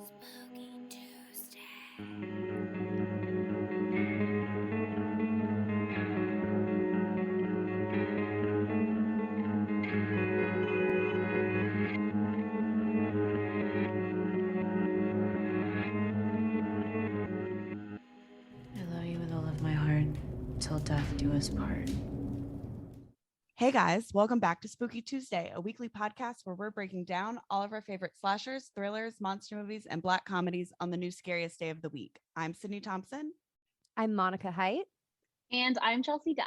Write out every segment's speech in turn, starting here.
Spooky Tuesday. I love you with all of my heart, till death do us part. Hey guys, welcome back to Spooky Tuesday, a weekly podcast where we're breaking down all of our favorite slashers, thrillers, monster movies, and black comedies on the new scariest day of the week. I'm Sydney Thompson. I'm Monica Height. And I'm Chelsea Duff.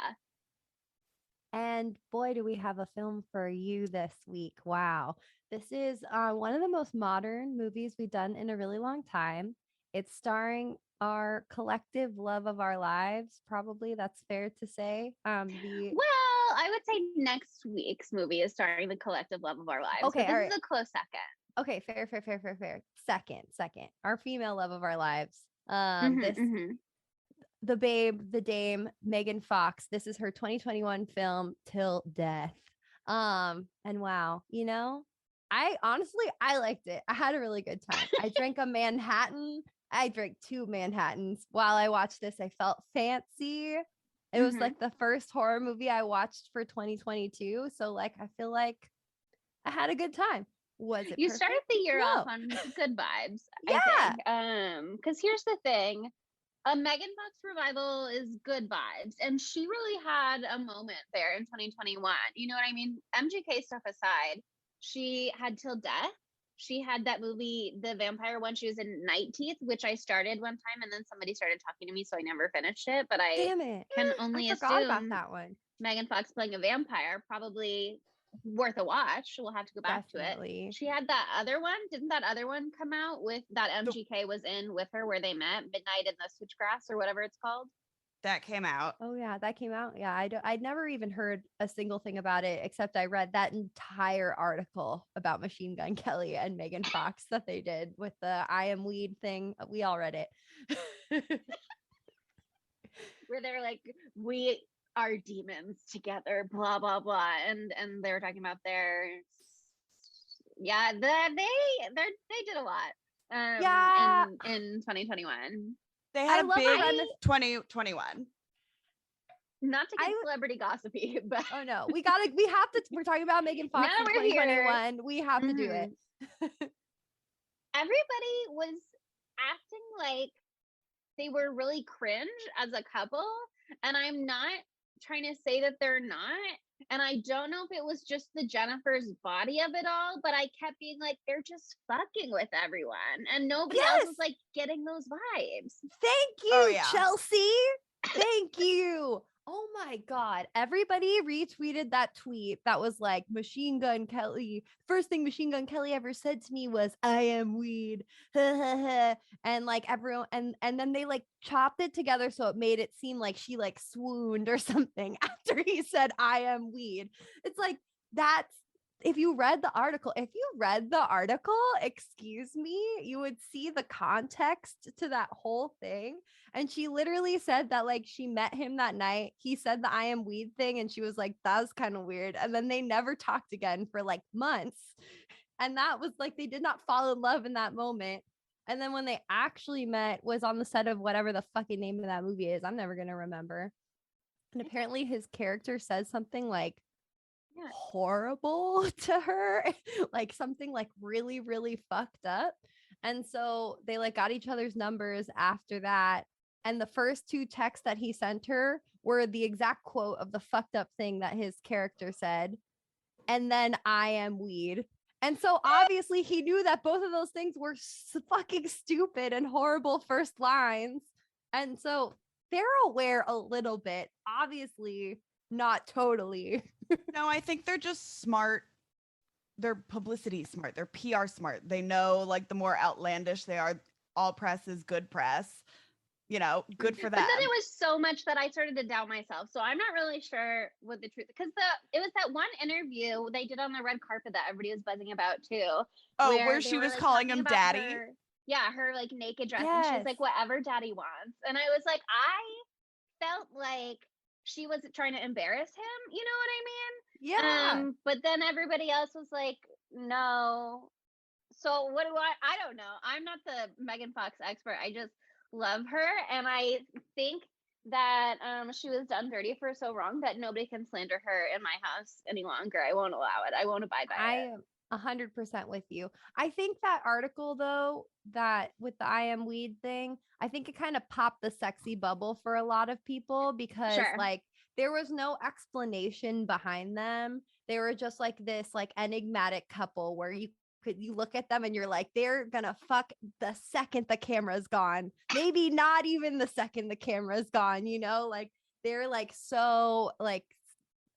And boy, do we have a film for you this week. Wow. This is one of the most modern movies we've done in a really long time. It's starring our collective love of our lives. Probably that's fair to say. Well, I would say next week's movie is starring the collective love of our lives. Okay, but this all right. is a close second. Okay, fair. Second. Our female love of our lives. The babe, the dame, Megan Fox. This is her 2021 film, Till Death. And wow, I liked it. I had a really good time. I drank a Manhattan. I drank 2 Manhattans while I watched this. I felt fancy. It was like the first horror movie I watched for 2022. So I feel like I had a good time. Was it? You perfect? started the year No. off on good vibes. Yeah. I think. Because here's the thing. A Megan Fox revival is good vibes. And she really had a moment there in 2021. You know what I mean? MGK stuff aside, she had Till Death. She had that movie, the vampire one. She was in Night Teeth, which I started one time, and then somebody started talking to me, so I never finished it. But I Damn it. can only I forgot assume about that one. Megan Fox playing a vampire, probably worth a watch. We'll have to go back to Definitely. it. She had that other one. Didn't that other one come out with that MGK was in with her where they met, Midnight in the Switchgrass or whatever it's called? That came out. Oh yeah, that came out. Yeah, I'd never even heard a single thing about it except I read that entire article about Machine Gun Kelly and Megan Fox that they did with the I am weed thing. We all read it. Where they're like, we are demons together, blah blah blah, and they were talking about their they did a lot Yeah. in 2021. They had I a love big her. 2021. Not to get celebrity gossipy, but Oh no, we have to. We're talking about Megan Fox Now in we're here. 2021. We have to do it. Everybody was acting like they were really cringe as a couple, and I'm not trying to say that they're not, and I don't know if it was just the Jennifer's body of it all, but I kept being like, they're just fucking with everyone, and nobody else was like getting those vibes. Thank you, Oh, yeah. Chelsea. Thank you. Oh my God. Everybody retweeted that tweet that was like Machine Gun Kelly. First thing Machine Gun Kelly ever said to me was, I am weed. And like everyone, and then they like chopped it together so it made it seem like she like swooned or something after he said, I am weed. It's like, that's, if you read the article, excuse me, you would see the context to that whole thing. And she literally said that like she met him that night. He said the I am weed thing. And she was like, that was kind of weird. And then they never talked again for like months. And that was like, they did not fall in love in that moment. And then when they actually met was on the set of whatever the fucking name of that movie is. I'm never going to remember. And apparently his character says something like, horrible to her, like something like really, really fucked up. And so they like got each other's numbers after that. And the first 2 texts that he sent her were the exact quote of the fucked up thing that his character said. And then I am weed. And so obviously he knew that both of those things were fucking stupid and horrible first lines. And so they're aware a little bit, obviously not totally. No, I think they're just smart. They're publicity smart. They're PR smart. They know like the more outlandish they are, all press is good press. You know, good for them. But then it was so much that I started to doubt myself. So I'm not really sure what the truth, because it was that one interview they did on the red carpet that everybody was buzzing about too. Oh, where she was like, calling him daddy. Her like naked dress, and she was like, whatever daddy wants. And I was like, I felt like she was trying to embarrass him. You know what I mean? Yeah. But then everybody else was like, no, So what do I don't know. I'm not the Megan Fox expert. I just love her, and I think that she was done dirty for so wrong that nobody can slander her in my house any longer. I won't allow it. I won't abide by I it. am 100% with you. I think that article though, that with the I am weed thing, I think it kind of popped the sexy bubble for a lot of people because Sure. like there was no explanation behind them. They were just like this like enigmatic couple where you look at them and you're like, they're gonna fuck the second the camera's gone. Maybe not even the second the camera's gone, you know, like they're like so like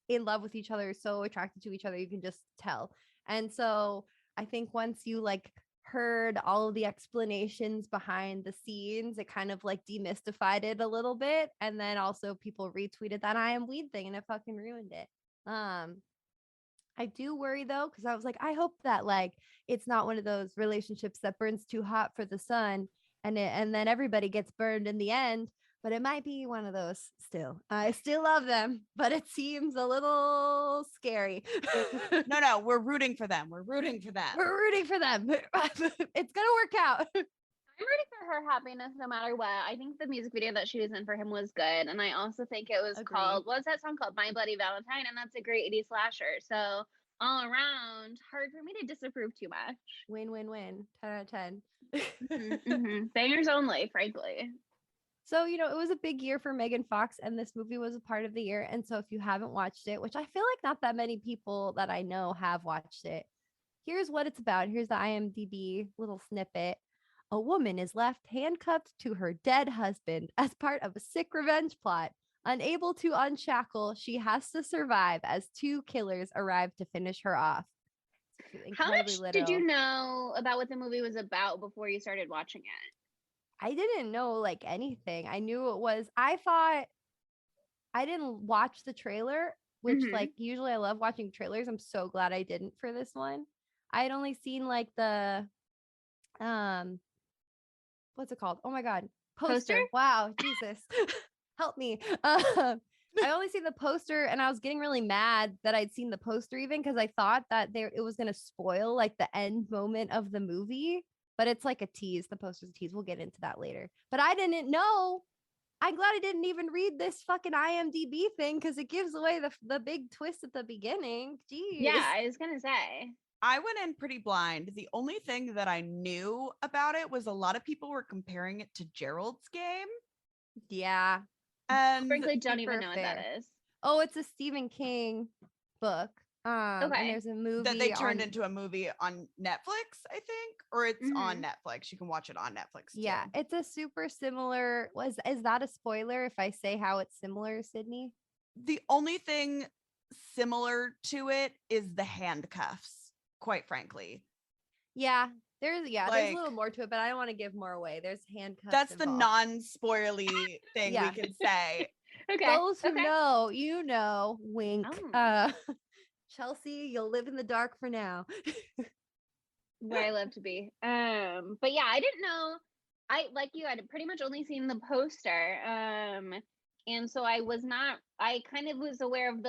in love with each other, so attracted to each other, you can just tell. And so I think once you like heard all of the explanations behind the scenes, it kind of like demystified it a little bit. And then also people retweeted that I am weed thing and it fucking ruined it. I do worry though, because I was like, I hope that like it's not one of those relationships that burns too hot for the sun and then everybody gets burned in the end. But it might be one of those still. I still love them, but it seems a little scary. No, we're rooting for them. We're rooting for them. We're rooting for them. It's gonna work out. I'm rooting for her happiness no matter what. I think the music video that she was in for him was good. And I also think it was Agreed. called, what's that song called? My Bloody Valentine. And that's a great 80s slasher. So all around, hard for me to disapprove too much. Win, win, win. 10 out of 10. Bangers only, frankly. So, you know, it was a big year for Megan Fox, and this movie was a part of the year. And so, if you haven't watched it, which I feel like not that many people that I know have watched it, here's what it's about. Here's the IMDb little snippet. A woman is left handcuffed to her dead husband as part of a sick revenge plot. Unable to unshackle, she has to survive as two killers arrive to finish her off. How much did you know about what the movie was about before you started watching it? I didn't know like anything. I knew it was, I thought I didn't watch the trailer, which like usually I love watching trailers. I'm so glad I didn't for this one. I had only seen like the what's it called? Oh my god. Poster. Wow, Jesus. Help me. I only seen the poster and I was getting really mad that I'd seen the poster even because I thought that it was gonna spoil like the end moment of the movie. But it's like a tease. The poster's a tease. We'll get into that later. But I didn't know. I'm glad I didn't even read this fucking IMDb thing because it gives away the big twist at the beginning. Jeez. Yeah, I was gonna say. I went in pretty blind. The only thing that I knew about it was a lot of people were comparing it to Gerald's Game. Yeah. And frankly, don't even know what that is. Oh, it's a Stephen King book. And there's a movie that they turned into a movie on Netflix, I think, or it's on Netflix. You can watch it on Netflix too. Yeah, it's a super similar. Is that a spoiler if I say how it's similar, Sydney? The only thing similar to it is the handcuffs, quite frankly. Yeah, there's a little more to it, but I don't want to give more away. There's handcuffs. That's involved. The non-spoilerly thing we can say. Okay. Those who know, you know, wink. Oh. Chelsea, you'll live in the dark for now. Where I love to be. But yeah, I didn't know. I like you had pretty much only seen the poster. And so I kind of was aware of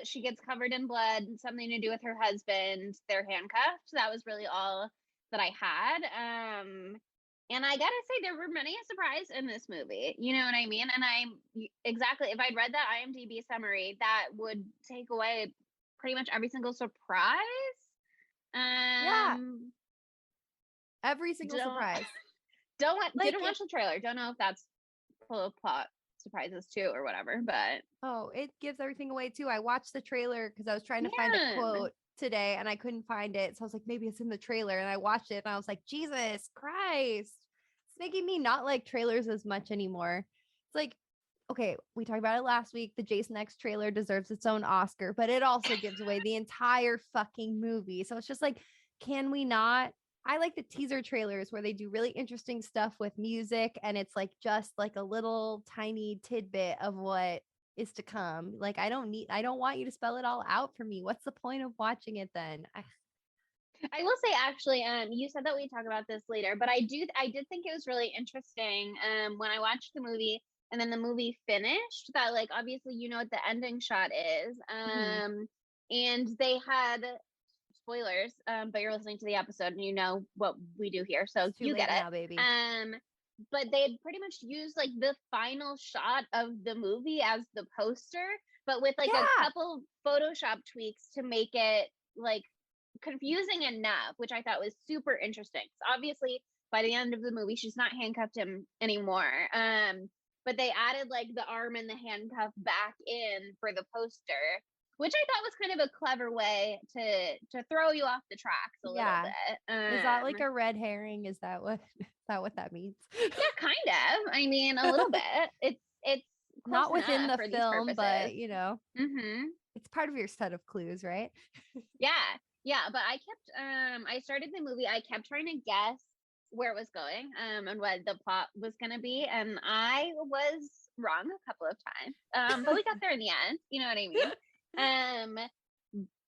she gets covered in blood, something to do with her husband, they're handcuffed. That was really all that I had. And I gotta say, there were many a surprise in this movie. You know what I mean? And if I'd read that IMDb summary, that would take away pretty much every single surprise. Yeah. Every single surprise. Didn't watch the trailer. Don't know if that's full of plot surprises too or whatever, but it gives everything away too. I watched the trailer because I was trying to find a quote today and I couldn't find it. So I was like, maybe it's in the trailer. And I watched it and I was like, Jesus Christ. It's making me not like trailers as much anymore. It's like, okay, we talked about it last week. The Jason X trailer deserves its own Oscar, but it also gives away the entire fucking movie. So it's just like, can we not? I like the teaser trailers where they do really interesting stuff with music and it's like just like a little tiny tidbit of what is to come. Like I don't want you to spell it all out for me. What's the point of watching it then? I will say actually, you said that we talk about this later, but I did think it was really interesting when I watched the movie and then the movie finished that like obviously you know what the ending shot is. And they had spoilers, but you're listening to the episode and you know what we do here, so It's too you late get it. now, baby. But they had pretty much used like the final shot of the movie as the poster, but with like a couple Photoshop tweaks to make it like confusing enough, which I thought was super interesting. So obviously, by the end of the movie, she's not handcuffed him anymore. But they added like the arm and the handcuff back in for the poster, which I thought was kind of a clever way to throw you off the tracks a little bit. Is that like a red herring? Is that what that means? Yeah, kind of. I mean, a little bit. It's not within the film, but mm-hmm. It's part of your set of clues, right? Yeah. But I kept I started the movie. I kept trying to guess where it was going and what the plot was going to be, and I was wrong a couple of times. But we got there in the end. You know what I mean?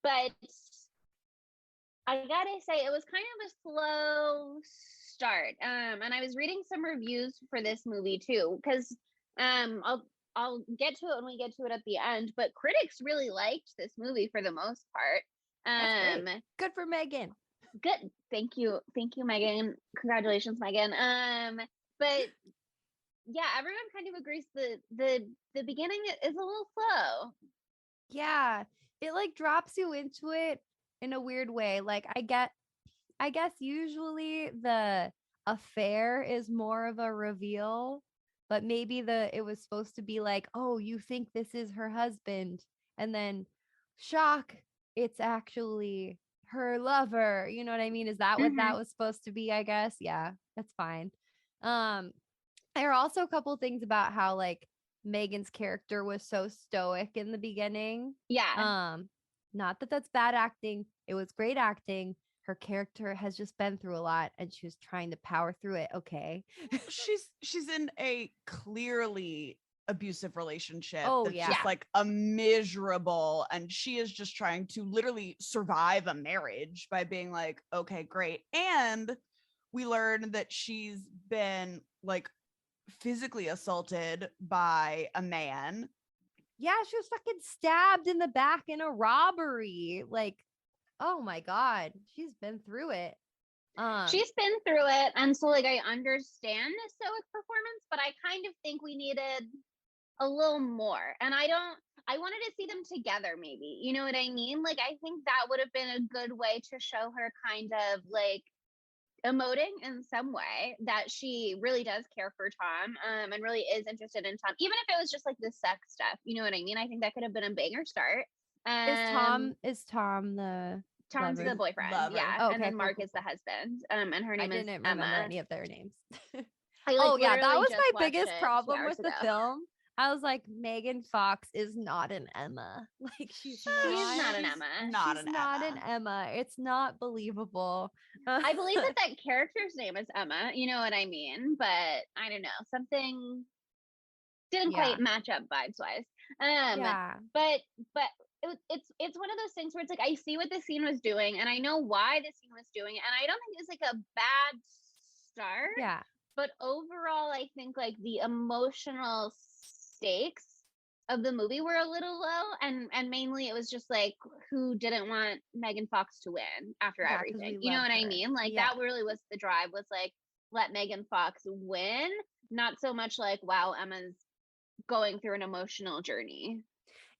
But I gotta say, it was kind of a slow start. And I was reading some reviews for this movie too, because I'll get to it when we get to it at the end. But critics really liked this movie for the most part. That's great. Good for Megan. Good, thank you, Megan. Congratulations, Megan. But yeah, everyone kind of agrees the beginning is a little slow. Yeah, it like drops you into it in a weird way. Like I guess usually the affair is more of a reveal, but maybe it was supposed to be like, oh, you think this is her husband, and then shock, it's actually her lover. You know what I mean? Is that what that was supposed to be? I guess. Yeah, that's fine. There are also a couple things about how like Megan's character was so stoic in the beginning. Yeah. Not that that's bad acting. It was great acting. Her character has just been through a lot and she was trying to power through it. Okay. she's in a clearly abusive relationship that's yeah. just like a miserable, and she is just trying to literally survive a marriage by being like, okay, great. And we learn that she's been like physically assaulted by a man. Yeah, she was fucking stabbed in the back in a robbery. Like, oh my God, she's been through it. She's been through it. And so like I understand the stoic performance, but I kind of think we needed a little more. And I wanted to see them together, maybe. You know what I mean? Like I think that would have been a good way to show her kind of like emoting in some way that she really does care for Tom, and really is interested in Tom, even if it was just like the sex stuff. You know what I mean? I think that could have been a banger start. Is Tom the Tom's lover? the boyfriend? Lover. Yeah. Oh, okay, and then cool, Mark cool, is the husband. And her name I is didn't Emma. remember any of their names. I yeah, that was just my watched biggest it 2 problem hours with the ago. film. I was like, Megan Fox is not an Emma. Like she's not an Emma. She's not an Emma. It's not believable. I believe that character's name is Emma. You know what I mean? But I don't know. Something didn't quite match up vibes wise. Yeah. But it's one of those things where it's like I see what the scene was doing and I know why the scene was doing it, and I don't think it's like a bad start. Yeah. But overall, I think like the emotional stakes of the movie were a little low, and mainly it was just like who didn't want Megan Fox to win after everything. You know what I mean? Like that really was the drive, was like let Megan Fox win, not so much like wow, Emma's going through an emotional journey.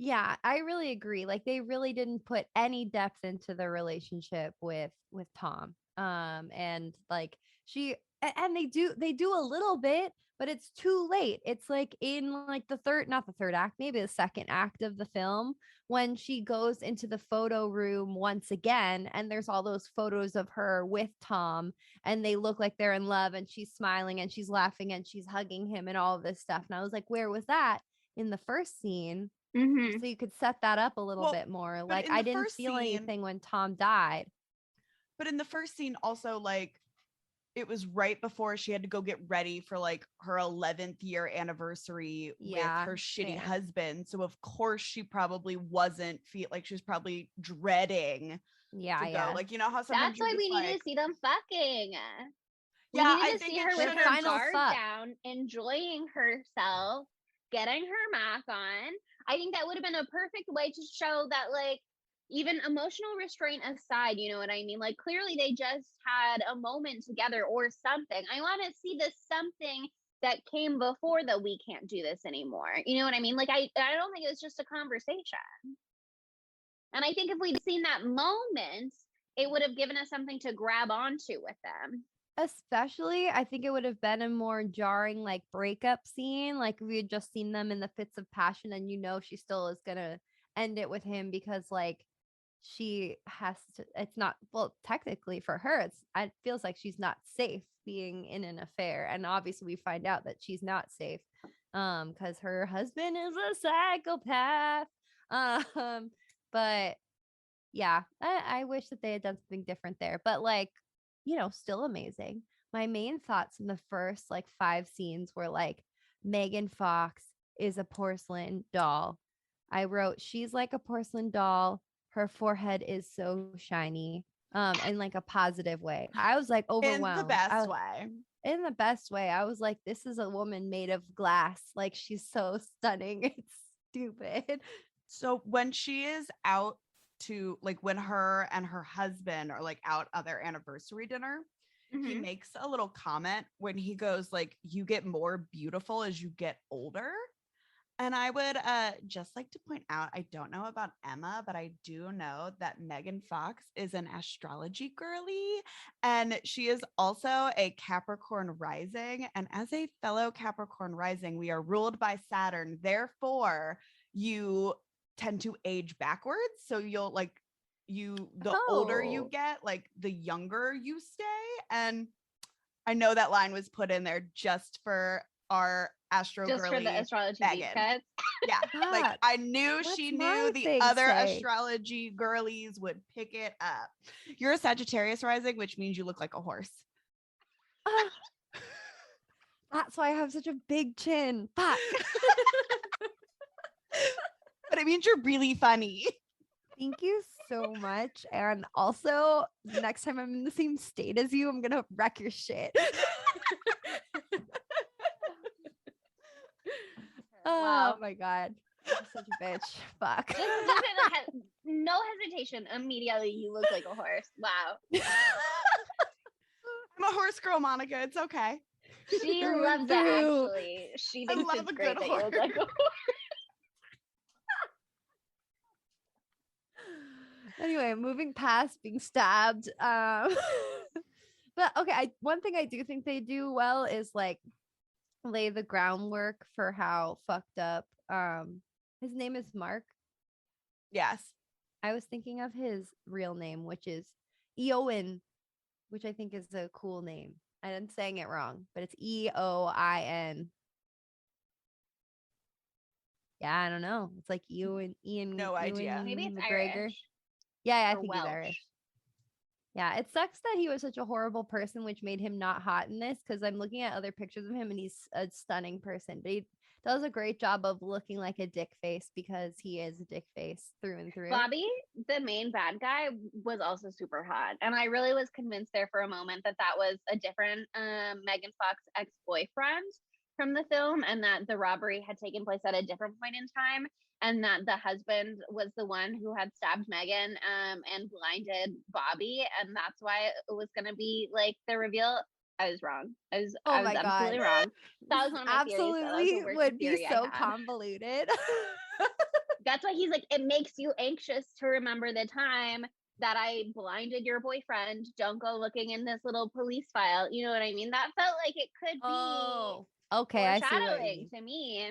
Yeah, I really agree. Like they really didn't put any depth into the relationship with Tom. And like they do a little bit, but it's too late. It's like in like not the third act, maybe the second act of the film, when she goes into the photo room once again and there's all those photos of her with Tom and they look like they're in love and she's smiling and she's laughing and she's hugging him and all of this stuff. And I was like, where was that in the first scene? So you could set that up a little bit more. Like I didn't feel anything when Tom died. But in the first scene also, like it was right before she had to go get ready for like her 11th year anniversary with her shitty husband. So of course she probably wasn't like she was probably dreading to go. Like, you know how sometimes that's why we need to see them fucking. I think think see her with her final guard fuck down, enjoying herself, getting her mac on. I think that would have been a perfect way to show that, like, even emotional restraint aside, you know what I mean? Like clearly they just had a moment together or something. I want to see this something that came before the we can't do this anymore. You know what I mean? Like I don't think it was just a conversation. And I think if we'd seen that moment, it would have given us something to grab onto with them. Especially, I think it would have been a more jarring like breakup scene. Like if we had just seen them in the fits of passion, and she still is gonna end it with him because like she has to. It's not well technically for her. It feels like she's not safe being in an affair, and obviously we find out that she's not safe, because her husband is a psychopath. But yeah, I wish that they had done something different there. But like, still amazing. My main thoughts in the first like 5 scenes were like Megan Fox is a porcelain doll. I wrote she's like a porcelain doll. Her forehead is so shiny. In like a positive way. I was like overwhelmed. In the best way. In the best way. I was like, this is a woman made of glass. Like she's so stunning. It's stupid. So when she is out to like when her and her husband are like out at their anniversary dinner, he makes a little comment when he goes like, you get more beautiful as you get older. And I would just like to point out, I don't know about Emma, but I do know that Megan Fox is an astrology girly, and she is also a Capricorn rising. And as a fellow Capricorn rising, we are ruled by Saturn. Therefore, you tend to age backwards. So you'll like the older you get, like the younger you stay. And I know that line was put in there just for our astro just girly for the astrology Megan. cuts. Yeah, like I knew she knew the other astrology girlies would pick it up. You're a Sagittarius rising, which means you look like a horse. That's why I have such a big chin. Fuck. But it means you're really funny. Thank you so much. And also, next time I'm in the same state as you, I'm gonna wreck your shit. Wow. Oh my god. I'm such a bitch. Fuck. Just no hesitation. Immediately you look like a horse. Wow. I'm a horse girl, Monica. It's okay. She loves that actually. She thinks love it's a great good that you look like a horse. Anyway, moving past being stabbed. But okay, one thing I do think they do well is like lay the groundwork for how fucked up his name is Mark. Yes. I was thinking of his real name, which is Eowyn, which I think is a cool name. I'm saying it wrong, but it's Eoin. Yeah, I don't know. It's like Ian. No idea. Maybe it's McGregor. Irish. Yeah, I or think Welsh. he's Irish. Yeah, it sucks that he was such a horrible person, which made him not hot in this. Because I'm looking at other pictures of him, and he's a stunning person. But he does a great job of looking like a dick face because he is a dick face through and through. Bobby, the main bad guy, was also super hot, and I really was convinced there for a moment that that was a different Megan Fox ex-boyfriend from the film, and that the robbery had taken place at a different point in time, and that the husband was the one who had stabbed Megan and blinded Bobby, and that's why it was going to be like the reveal. I was wrong. I was absolutely wrong. That was one of my absolutely theories. That would be so convoluted. That's why he's like, it makes you anxious to remember the time that I blinded your boyfriend. Don't go looking in this little police file. You know what I mean? That felt like it could be okay, I see foreshadowing to me.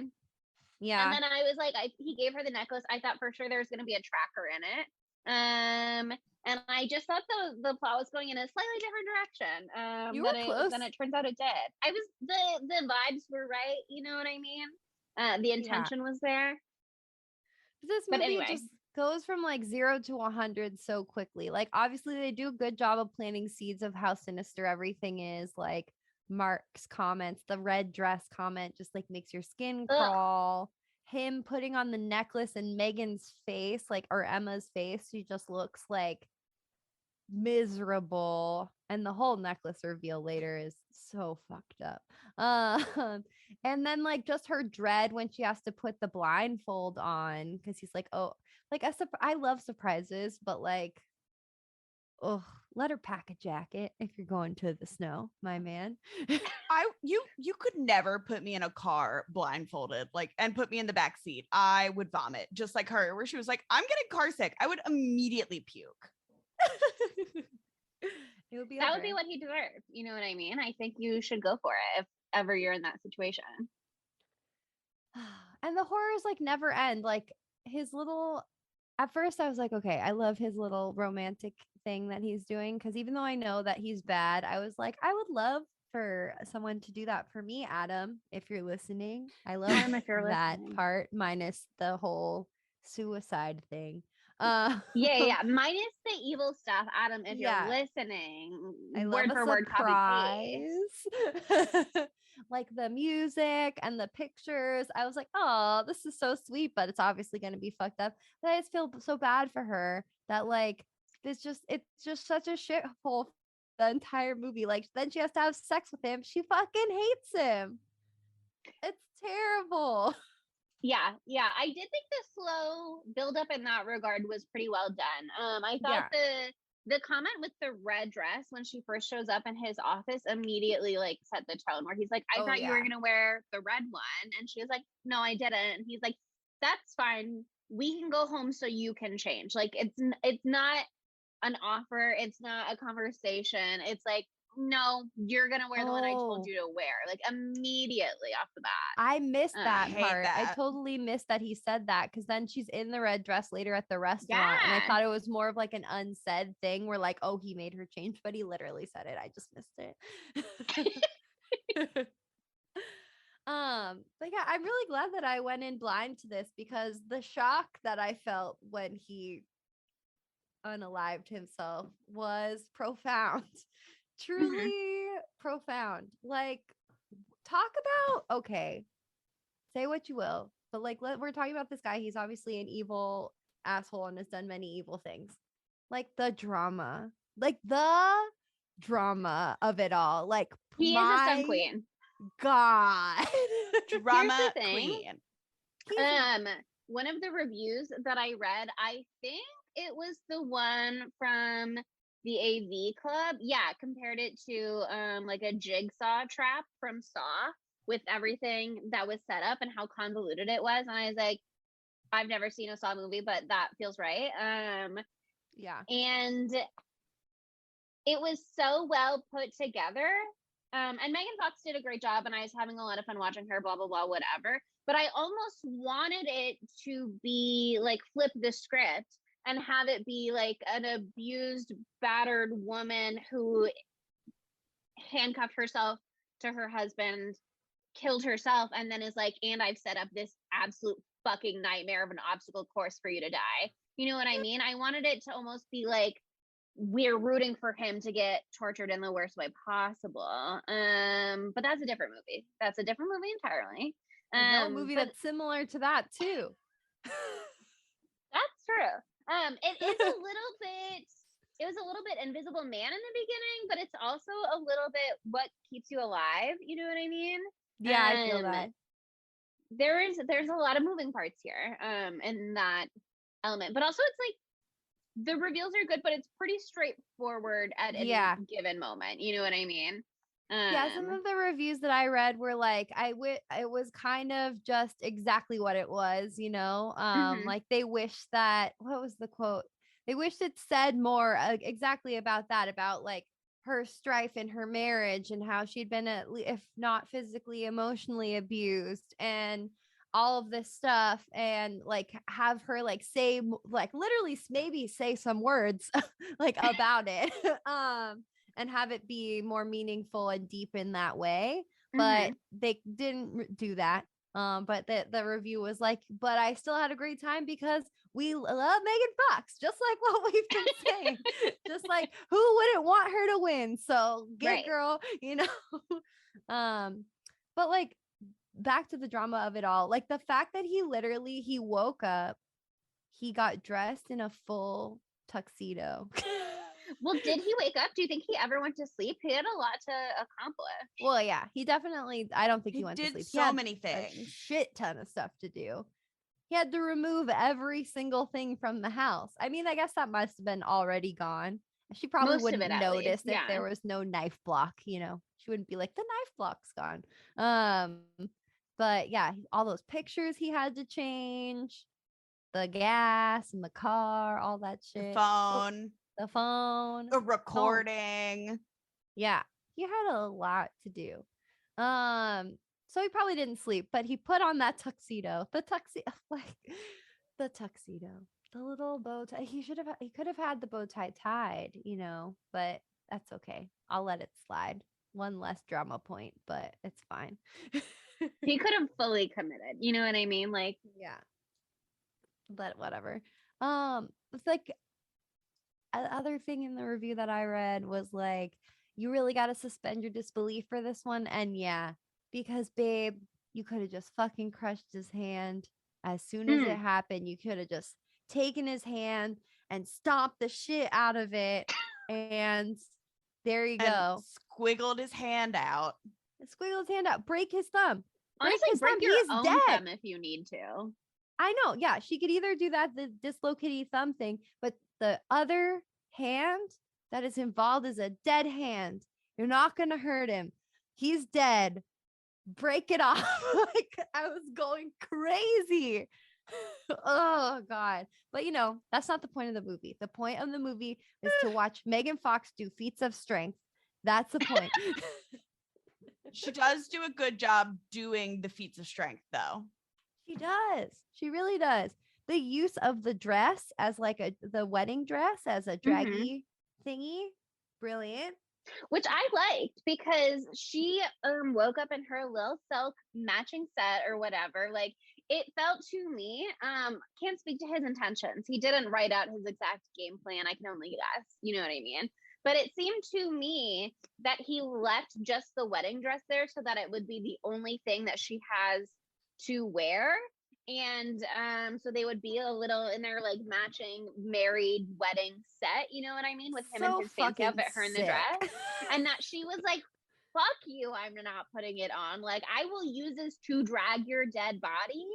Yeah. And then I was like, he gave her the necklace. I thought for sure there was going to be a tracker in it. And I just thought the plot was going in a slightly different direction. You were close. Than it turns out it did. The vibes were right. You know what I mean? The intention was there. This movie just goes from like 0 to 100 so quickly. Like obviously they do a good job of planting seeds of how sinister everything is. Like Mark's comments, the red dress comment just like makes your skin crawl. Him putting on the necklace and Megan's face, like, or Emma's face, she just looks like miserable. And the whole necklace reveal later is so fucked up. And then like just her dread when she has to put the blindfold on because he's like, oh, like I love surprises, but like, oh, let her pack a jacket if you're going to the snow, my man. You could never put me in a car blindfolded, like, and put me in the back seat. I would vomit, just like her, where she was like, I'm getting car sick. I would immediately puke. It would be That would okay. be what he deserved. You know what I mean? I think you should go for it if ever you're in that situation. And the horrors like never end. Like his little, at first I was like, okay, I love his little romantic thing that he's doing. Cause even though I know that he's bad, I was like, I would love for someone to do that for me, Adam, if you're listening. I love If you're that listening. part minus the whole suicide thing. Yeah. Minus the evil stuff, Adam. If Yeah. you're listening, I love word a for word copy surprise. Like the music and the pictures. I was like, oh, this is so sweet, but it's obviously going to be fucked up. But I just feel so bad for her that like it's just such a shithole the entire movie. Like then she has to have sex with him. She fucking hates him. It's terrible. Yeah. I did think the slow build up in that regard was pretty well done. I thought the comment with the red dress when she first shows up in his office immediately like set the tone where he's like, I thought you were gonna wear the red one, and she was like, no, I didn't. And he's like, that's fine. We can go home so you can change. Like it's not an offer. It's not a conversation. It's like, no, you're gonna wear the one I told you to wear. Like immediately off the bat. I missed that hate part. I that. totally missed that he said that because then she's in the red dress later at the restaurant. And I Yeah. thought it was more of like an unsaid thing where like, oh, he made her change, but he literally said it. I just missed it. But yeah, I'm really glad that I went in blind to this because the shock that I felt when he unalived himself was profound. Truly profound. Like, talk about, okay, say what you will, but like, we're talking about this guy. He's obviously an evil asshole and has done many evil things. Like the drama of it all. Like, He is a stunt queen. God, Drama thing. queen. One of the reviews that I read, I think it was the one from the AV Club. Yeah, compared it to like a jigsaw trap from Saw with everything that was set up and how convoluted it was. And I was like, I've never seen a Saw movie, but that feels right. Yeah. And it was so well put together. And Megan Fox did a great job, and I was having a lot of fun watching her, blah, blah, blah, whatever. But I almost wanted it to be like flip the script and have it be like an abused, battered woman who handcuffed herself to her husband, killed herself, and then is like, and I've set up this absolute fucking nightmare of an obstacle course for you to die. You know what I mean? I wanted it to almost be like, we're rooting for him to get tortured in the worst way possible. But that's a different movie. That's a different movie entirely. I know a movie that's similar to that too. That's true. It is a little bit. It was a little bit Invisible Man in the beginning, but it's also a little bit what keeps you alive. You know what I mean? Yeah, I feel that. There's a lot of moving parts here, in that element, but also it's like the reveals are good, but it's pretty straightforward at any given moment. You know what I mean? Yeah, some of the reviews that I read were like, it was kind of just exactly what it was, you know? Like they wish that, what was the quote? They wished it said more exactly about that, about like her strife in her marriage and how she'd been, if not physically, emotionally abused and all of this stuff, and like have her like say, like literally maybe say some words like about it. And have it be more meaningful and deep in that way. But they didn't do that. But the review was like, but I still had a great time because we love Megan Fox, just like what we've been saying. Just like, who wouldn't want her to win? So get girl, you know. But like back to the drama of it all, like the fact that he woke up, he got dressed in a full tuxedo. Well, did he wake up? Do you think he ever went to sleep? He had a lot to accomplish. Well, yeah, he definitely, I don't think he He went to did sleep. He so had many a things. shit ton of stuff to do. He had to remove every single thing from the house. I mean, I guess that must have been already gone. She probably Most of wouldn't it, at notice least. if Yeah. there was no knife block, you know. She wouldn't be like, the knife block's gone. But yeah, all those pictures he had to change, the gas and the car, all that shit. The phone. a recording. Yeah, he had a lot to do. So he probably didn't sleep, but he put on that tuxedo. The tuxedo, like the tuxedo, the little bow tie. He could have had the bow tie tied, you know, but that's okay. I'll let it slide. One less drama point, but it's fine. He could have fully committed. You know what I mean? Like, Yeah. But whatever. It's like other thing in the review that I read was like, you really got to suspend your disbelief for this one. And yeah, because babe, you could have just fucking crushed his hand as soon as it happened. You could have just taken his hand and stomped the shit out of it. And there you go. Squiggled his hand out. Squiggle his hand out. Break his thumb. honestly, break your He's own dead. thumb if you need to. I know. Yeah, she could either do that, the dislocated thumb thing, but the other hand that is involved is a dead hand. You're not going to hurt him. He's dead. Break it off. Like, I was going crazy. Oh, God. But, you know, that's not the point of the movie. The point of the movie is to watch Megan Fox do feats of strength. That's the point. She does do a good job doing the feats of strength, though. She does. She really does. The use of the dress as like the wedding dress as a draggy thingy, brilliant. Which I liked because she woke up in her little silk matching set or whatever. Like, it felt to me, can't speak to his intentions. He didn't write out his exact game plan. I can only guess. You know what I mean? But it seemed to me that he left just the wedding dress there so that it would be the only thing that she has to wear. And so they would be a little in their like matching married wedding set, you know what I mean, with him So and his fancy fucking outfit, her in the sick. dress. And that she was like, fuck you, I'm not putting it on. Like, I will use this to drag your dead body.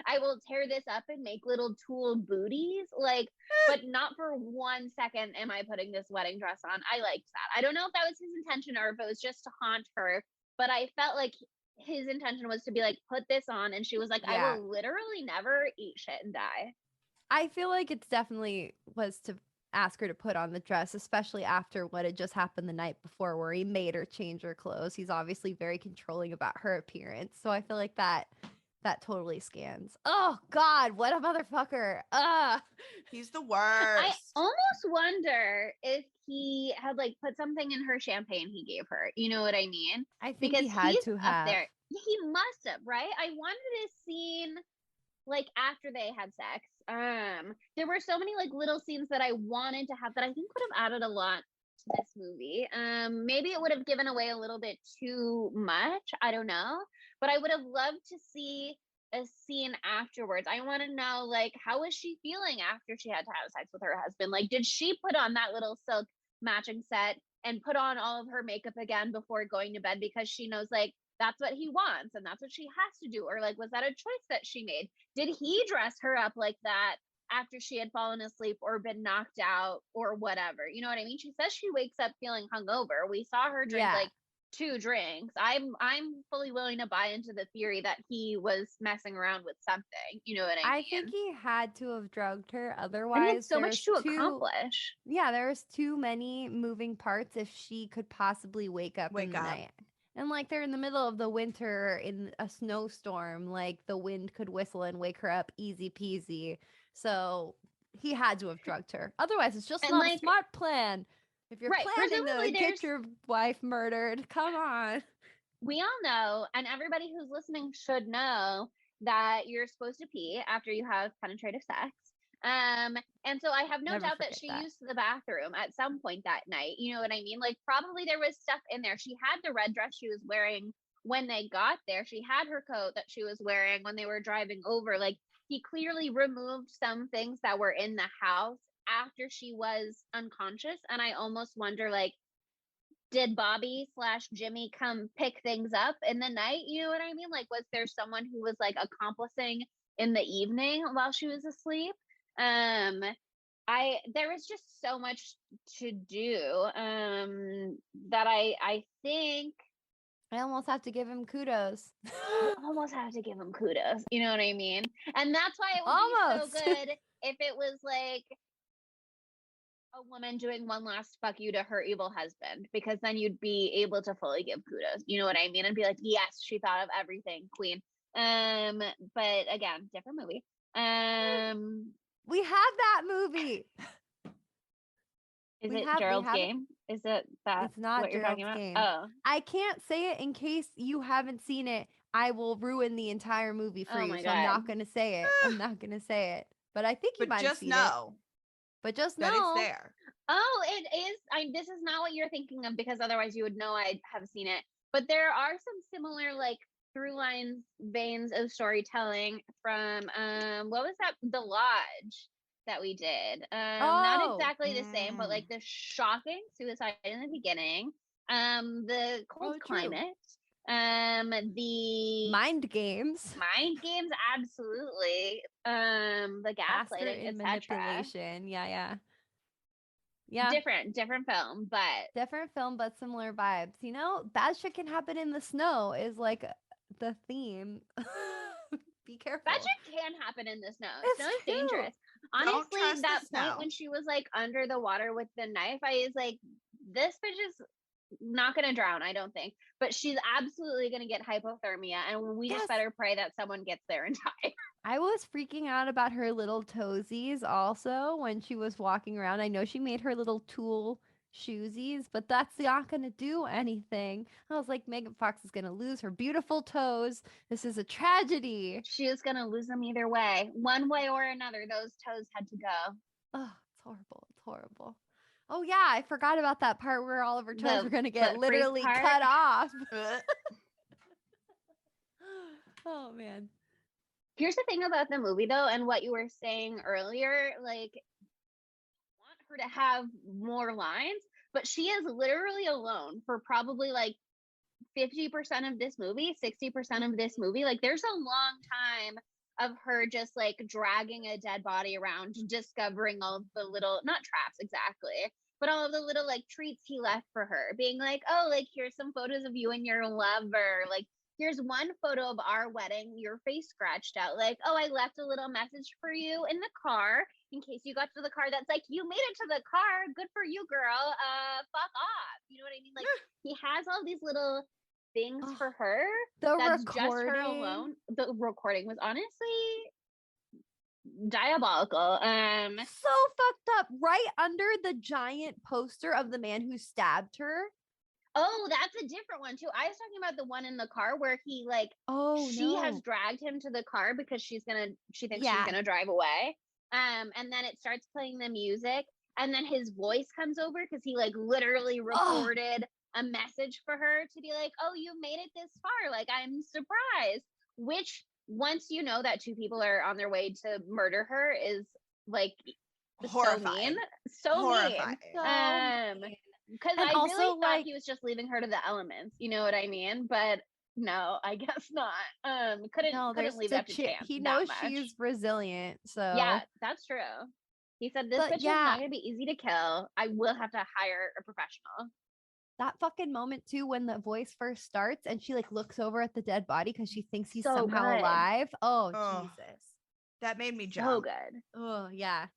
I will tear this up and make little tool booties, like, but not for 1 second am I putting this wedding dress on. I liked that. I don't know if that was his intention or if it was just to haunt her, but I felt like his intention was to be like, put this on, and she was like, Yeah. I will literally never eat shit and die. I feel like it's definitely was to ask her to put on the dress, especially after what had just happened the night before where he made her change her clothes. He's obviously very controlling about her appearance. So I feel like that totally scans. Oh God, what a motherfucker. He's the worst. I almost wonder if he had like put something in her champagne he gave her. You know what I mean? I think Because he had he's to up have. there. He must have, right? I wanted a scene like after they had sex. There were so many like little scenes that I wanted to have that I think would have added a lot to this movie. Maybe it would have given away a little bit too much. I don't know. But I would have loved to see a scene afterwards. I want to know, like, how was she feeling after she had to have sex with her husband? Like, did she put on that little silk matching set and put on all of her makeup again before going to bed because she knows, like, that's what he wants and that's what she has to do? Or, like, was that a choice that she made? Did he dress her up like that after she had fallen asleep or been knocked out or whatever? You know what I mean? She says she wakes up feeling hungover. We saw her drink, like, 2 drinks. I'm fully willing to buy into the theory that he was messing around with something. You know what I mean? I think he had to have drugged her. Otherwise, and he had so much to accomplish. Yeah, there's too many moving parts if she could possibly wake up in the night. And like they're in the middle of the winter in a snowstorm, like the wind could whistle and wake her up easy peasy. So he had to have drugged her. Otherwise, it's just not a smart plan. If you're planning to get your wife murdered, come on. We all know, and everybody who's listening should know, that you're supposed to pee after you have penetrative sex. And so I have no doubt that she used the bathroom at some point that night. You know what I mean? Like, probably there was stuff in there. She had the red dress she was wearing when they got there. She had her coat that she was wearing when they were driving over. Like, he clearly removed some things that were in the house after she was unconscious, and I almost wonder, like, did Bobby / Jimmy come pick things up in the night? You know what I mean? Like, was there someone who was like accomplishing in the evening while she was asleep? There was just so much to do that I think I almost have to give him kudos. you almost have to give him kudos. You know what I mean? And that's why it would Almost. be so good if it was like a woman doing one last fuck you to her evil husband, because then you'd be able to fully give kudos. You know what I mean? And be like, yes, she thought of everything, queen. But again, different movie. We have that movie. Is We it have- we Gerald's have it. Game? Is it that? It's not what you're talking Gerald's about? Game. I can't say it in case you haven't seen it. I will ruin the entire movie for Oh you. my So I'm not God. going to say it. I'm not going to say it. But I think you But might have just seen know it. But just that know. it's there. Oh, it is. This is not what you're thinking of, because otherwise you would know I have seen it. But there are some similar like through lines, veins of storytelling from what was that? The Lodge that we did. Not Oh. exactly the same, but like the shocking suicide in the beginning. The cold Oh, true. climate. The Mind games. mind games, absolutely. The Master gaslighting, in etc. manipulation. Yeah. Yeah. Different film, but Different film, but similar vibes. You know, bad shit can happen in the snow is like the theme. Be careful. bad shit can happen in the snow. It's Snow is true. dangerous. Don't Honestly, trust the that point snow. when she was like under the water with the knife, I was like, this bitch is not gonna drown, I don't think. But she's absolutely gonna get hypothermia, and we Yes. just better pray that someone gets there in time. I was freaking out about her little toesies also when she was walking around. I know she made her little tool shoesies, but that's not going to do anything. I was like, Megan Fox is going to lose her beautiful toes. This is a tragedy. She is gonna lose them either way. One way or another, those toes had to go. Oh, it's horrible. It's horrible. Oh, yeah. I forgot about that part where all of her toes The were going to get foot freak literally part? cut off. Oh, man. Here's the thing about the movie though, and what you were saying earlier, like, I want her to have more lines, but she is literally alone for probably like 50% of this movie, 60% of this movie. Like, there's a long time of her just like dragging a dead body around, discovering all of the little, not traps exactly, but all of the little like treats he left for her, being like, oh, like, here's some photos of you and your lover, like, here's one photo of our wedding, your face scratched out, like, oh, I left a little message for you in the car in case you got to the car, that's like, you made it to the car, good for you, girl, fuck off, you know what I mean? Like, he has all these little things Oh, for her The that's just her recording. alone. The recording was honestly diabolical. So fucked up. Right under the giant poster of the man who stabbed her. Oh, that's a different one too. I was talking about the one in the car where he like Oh, she no. has dragged him to the car because she thinks she's Yeah. gonna drive away. And then it starts playing the music, and then his voice comes over because he like literally recorded a message for her to be like, oh, you made it this far, like, I'm surprised. Which, once you know that two people are on their way to murder her, is like Horrifying. so Horrifying. mean. Because And I also, really thought like- he was just leaving her to the elements, you know what I mean? But no, I guess not. Couldn't there's leave the it up to chi- chance. He that knows much. she's resilient, so Yeah, that's true. He said, this But bitch is yeah. not gonna be easy to kill. I will have to hire a professional. that fucking moment too when the voice first starts and she like looks over at the dead body because she thinks he's So somehow good. alive. Oh, Oh. Jesus. That made me So jump. good. Oh, yeah.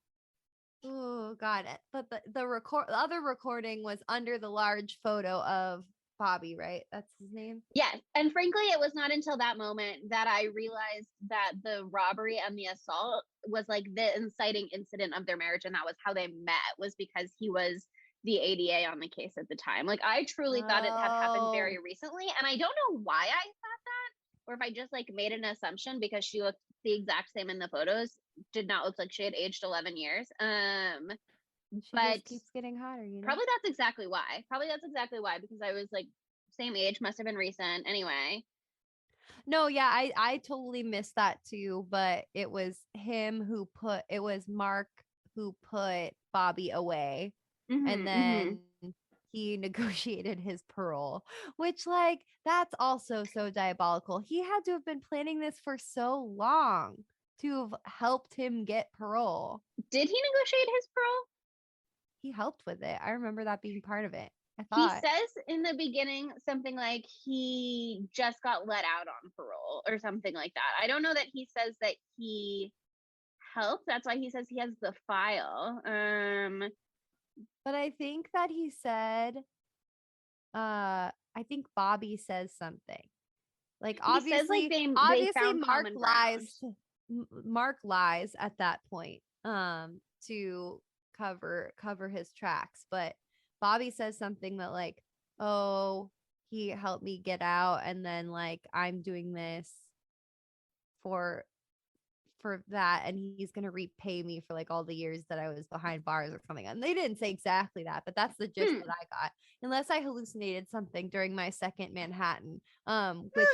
Oh, God. But the other recording was under the large photo of Bobby, right? That's his name. Yes. And frankly, it was not until that moment that I realized that the robbery and the assault was like the inciting incident of their marriage. And that was how they met, was because he was the ADA on the case at the time. Like, I truly thought it had happened very recently. And I don't know why I thought that, or if I just like made an assumption because she looked the exact same in the photos, did not look like she had aged 11 years. She But just keeps getting hotter, you know? Probably that's exactly why. Because I was like same age, must have been recent anyway. No, yeah, I totally missed that too, but it was him who put, it was Mark who put Bobby away. Mhm, And then he negotiated his parole, which, like, that's also so diabolical. He had to have been planning this for so long to have helped him get parole. Did he negotiate his parole? He helped with it. I remember that being part of it. I He thought. says in the beginning something like he just got let out on parole or something like that. I don't know that he says that he helped. That's why he says he has the file. But I think that he said, I think Bobby says something. Like, He says like obviously, they found Mark common lies. ground. Mark lies at that point, to cover his tracks. But Bobby says something that, like, oh, he helped me get out, and then, like, I'm doing this for that, and he's gonna repay me for, like, all the years that I was behind bars or something. And they didn't say exactly that, but that's the gist that I got. Unless I hallucinated something during my second Manhattan, which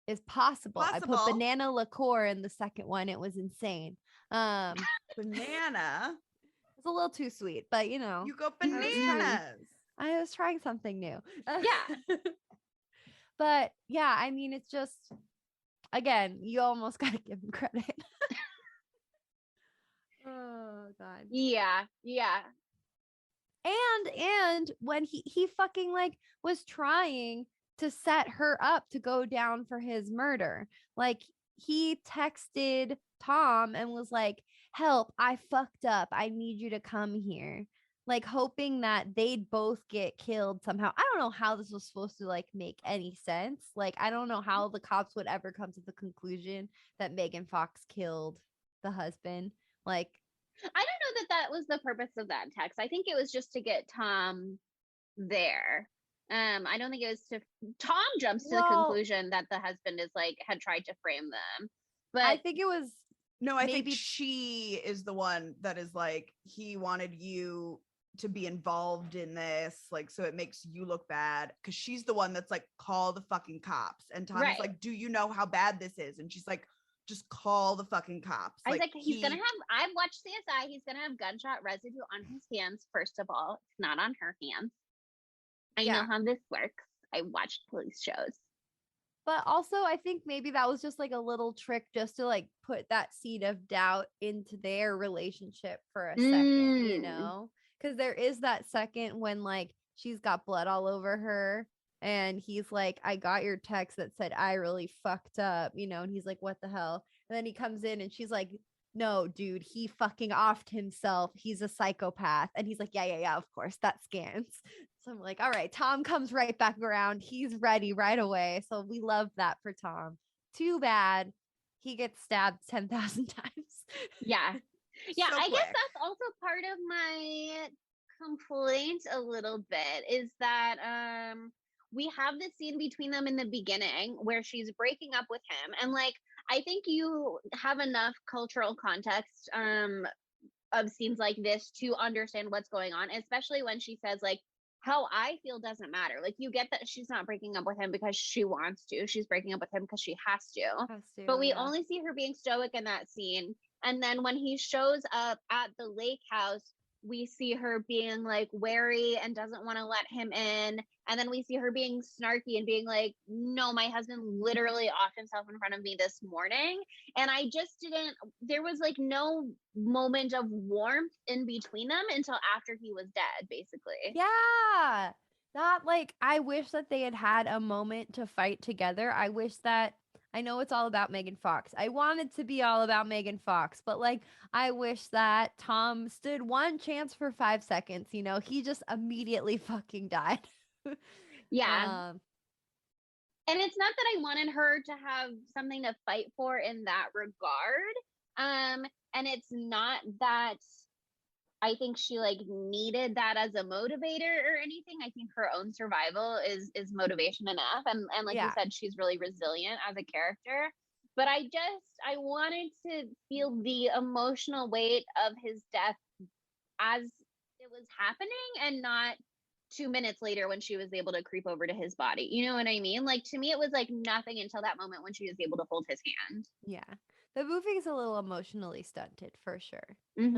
is possible. I put banana liqueur in the second one. It was insane. Banana. It's a little too sweet, but you know, You go bananas. I was trying something new. Yeah. But yeah, I mean, it's just, again, you almost gotta give him credit. Oh god. Yeah. And when he fucking, like, was trying to set her up to go down for his murder. Like, he texted Tom and was like, help, I fucked up, I need you to come here, like, hoping that they'd both get killed somehow. I don't know how this was supposed to, like, make any sense. Like, I don't know how the cops would ever come to the conclusion that Megan Fox killed the husband. Like, I don't know that was the purpose of that text. I think it was just to get Tom there. I don't think it was to. Tom jumps to the conclusion that the husband is, like, had tried to frame them, but I think it was. No, I think she is the one that is like, he wanted you to be involved in this, like, so it makes you look bad, because she's the one that's like, call the fucking cops. And Tom is like, do you know how bad this is? And she's like, just call the fucking cops. I was like, he's gonna have, I've watched CSI, he's gonna have gunshot residue on his hands. First of all, it's not on her hands. I know how this works. I watched police shows. But also, I think maybe that was just, like, a little trick just to, like, put that seed of doubt into their relationship for a second, you know? Because there is that second when, like, she's got blood all over her, and he's like, I got your text that said I really fucked up, you know? And he's like, what the hell? And then he comes in and she's like, no, dude, he fucking offed himself. He's a psychopath. And he's like, yeah, of course, that scans. So I'm like, all right, Tom comes right back around. He's ready right away. So we love that for Tom. Too bad he gets stabbed 10,000 times. Yeah. So I quick. guess that's also part of my complaint a little bit, is that we have this scene between them in the beginning where she's breaking up with him, and, like, I think you have enough cultural context of scenes like this to understand what's going on, especially when she says, like, how I feel doesn't matter. Like, you get that she's not breaking up with him because she wants to. She's breaking up with him because she has to. But we only see her being stoic in that scene. And then when he shows up at the lake house, we see her being, like, wary and doesn't want to let him in. And then we see her being snarky and being like, no, my husband literally offed himself in front of me this morning. And I just didn't, there was, like, no moment of warmth in between them until after he was dead, basically. Yeah. That, like, I wish that they had a moment to fight together. I wish that, I know it's all about Megan Fox. I want it to be all about Megan Fox, but, like, I wish that Tom stood one chance for 5 seconds. You know, he just immediately fucking died. Yeah. And it's not that I wanted her to have something to fight for in that regard. And it's not that I think she, like, needed that as a motivator or anything. I think her own survival is motivation enough. And like you said, she's really resilient as a character. But I wanted to feel the emotional weight of his death as it was happening, and not 2 minutes later when she was able to creep over to his body. You know what I mean? Like, to me, it was like nothing until that moment when she was able to hold his hand. Yeah. The movie is a little emotionally stunted for sure. And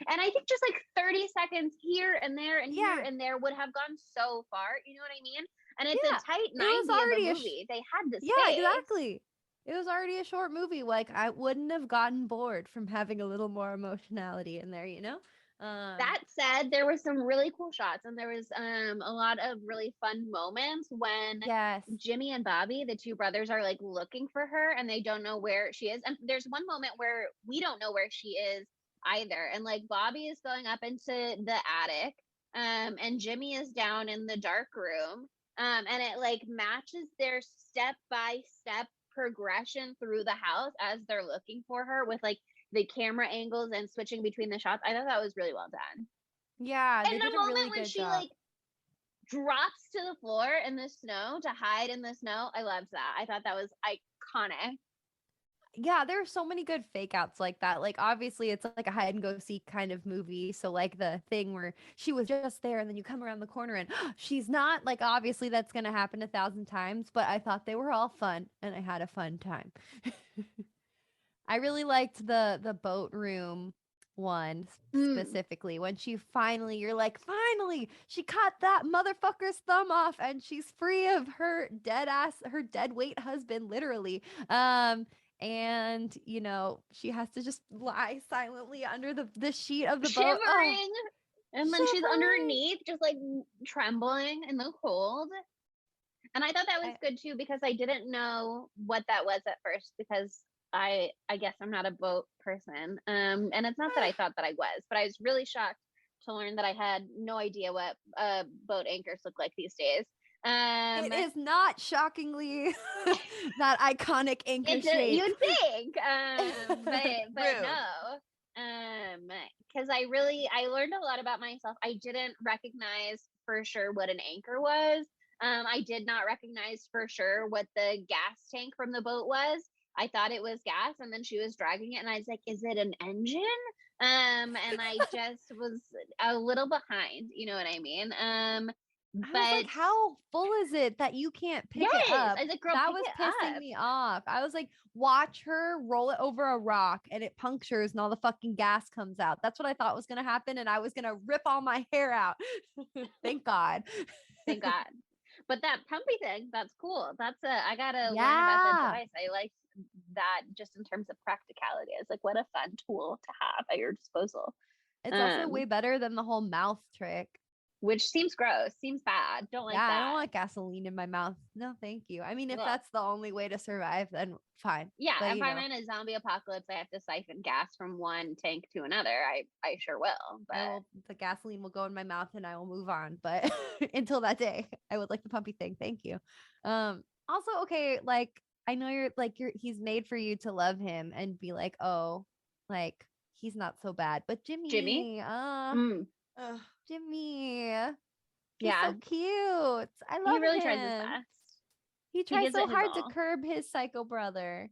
I think just like 30 seconds here and there and here Yeah. and there would have gone so far. You know what I mean? And it's Yeah, a tight it was 90 of already a a movie. They had the yeah, space. exactly. It was already a short movie. Like I wouldn't have gotten bored from having a little more emotionality in there, you know? That said, there were some really cool shots, and there was a lot of really fun moments when Yes. Jimmy and Bobby, the two brothers, are like looking for her and they don't know where she is. And there's one moment where we don't know where she is either. And like Bobby is going up into the attic, and Jimmy is down in the dark room. And it like matches their step by step progression through the house as they're looking for her with like the camera angles and switching between the shots. I thought that was really well done. Yeah, And they the did a moment really when good she job. like drops to the floor in the snow to hide in the snow, I loved that. I thought that was iconic. Yeah, there are so many good fake outs like that. Like obviously it's like a hide and go seek kind of movie. So like the thing where she was just there and then you come around the corner and she's not, like obviously that's gonna happen 1,000 times, but I thought they were all fun and I had a fun time. I really liked the boat room one specifically when she finally, you're like, finally, she cut that motherfucker's thumb off and she's free of her dead weight husband, literally. And you know, she has to just lie silently under the sheet of the boat. Oh, Shivering. And then she's underneath, just like trembling in the cold. And I thought that was good too, because I didn't know what that was at first, because I guess I'm not a boat person. And it's not that I thought that I was, but I was really shocked to learn that I had no idea what boat anchors look like these days. it is not shockingly that iconic anchor shape. You'd think, but no. Because I learned a lot about myself. I didn't recognize for sure what an anchor was. I did not recognize for sure what the gas tank from the boat was. I thought it was gas, and then she was dragging it, and I was like, "Is it an engine?" And I just was a little behind. You know what I mean? I was like, how full is it that you can't pick it up? I was like, girl, that was pissing up. me off. I was like, watch her roll it over a rock and it punctures and all the fucking gas comes out. That's what I thought was going to happen. And I was going to rip all my hair out. Thank God. Thank God. But that pumpy thing, that's cool. I got to learn about that device. I like that just in terms of practicality. It's like, what a fun tool to have at your disposal. It's also way better than the whole mouth trick. Which seems gross, seems bad. Don't like that. I don't want gasoline in my mouth. No, thank you. I mean, if that's the only way to survive, then fine. Yeah, if I'm in a zombie apocalypse, I have to siphon gas from one tank to another. I sure will. But the gasoline will go in my mouth and I will move on. But until that day, I would like the pumpy thing. Thank you. Also, okay, like I know he's made for you to love him and be like, oh, like he's not so bad. But Jimmy, Jimmy, he's so cute. I love him. He really tries his best. He tries so hard to curb his psycho brother.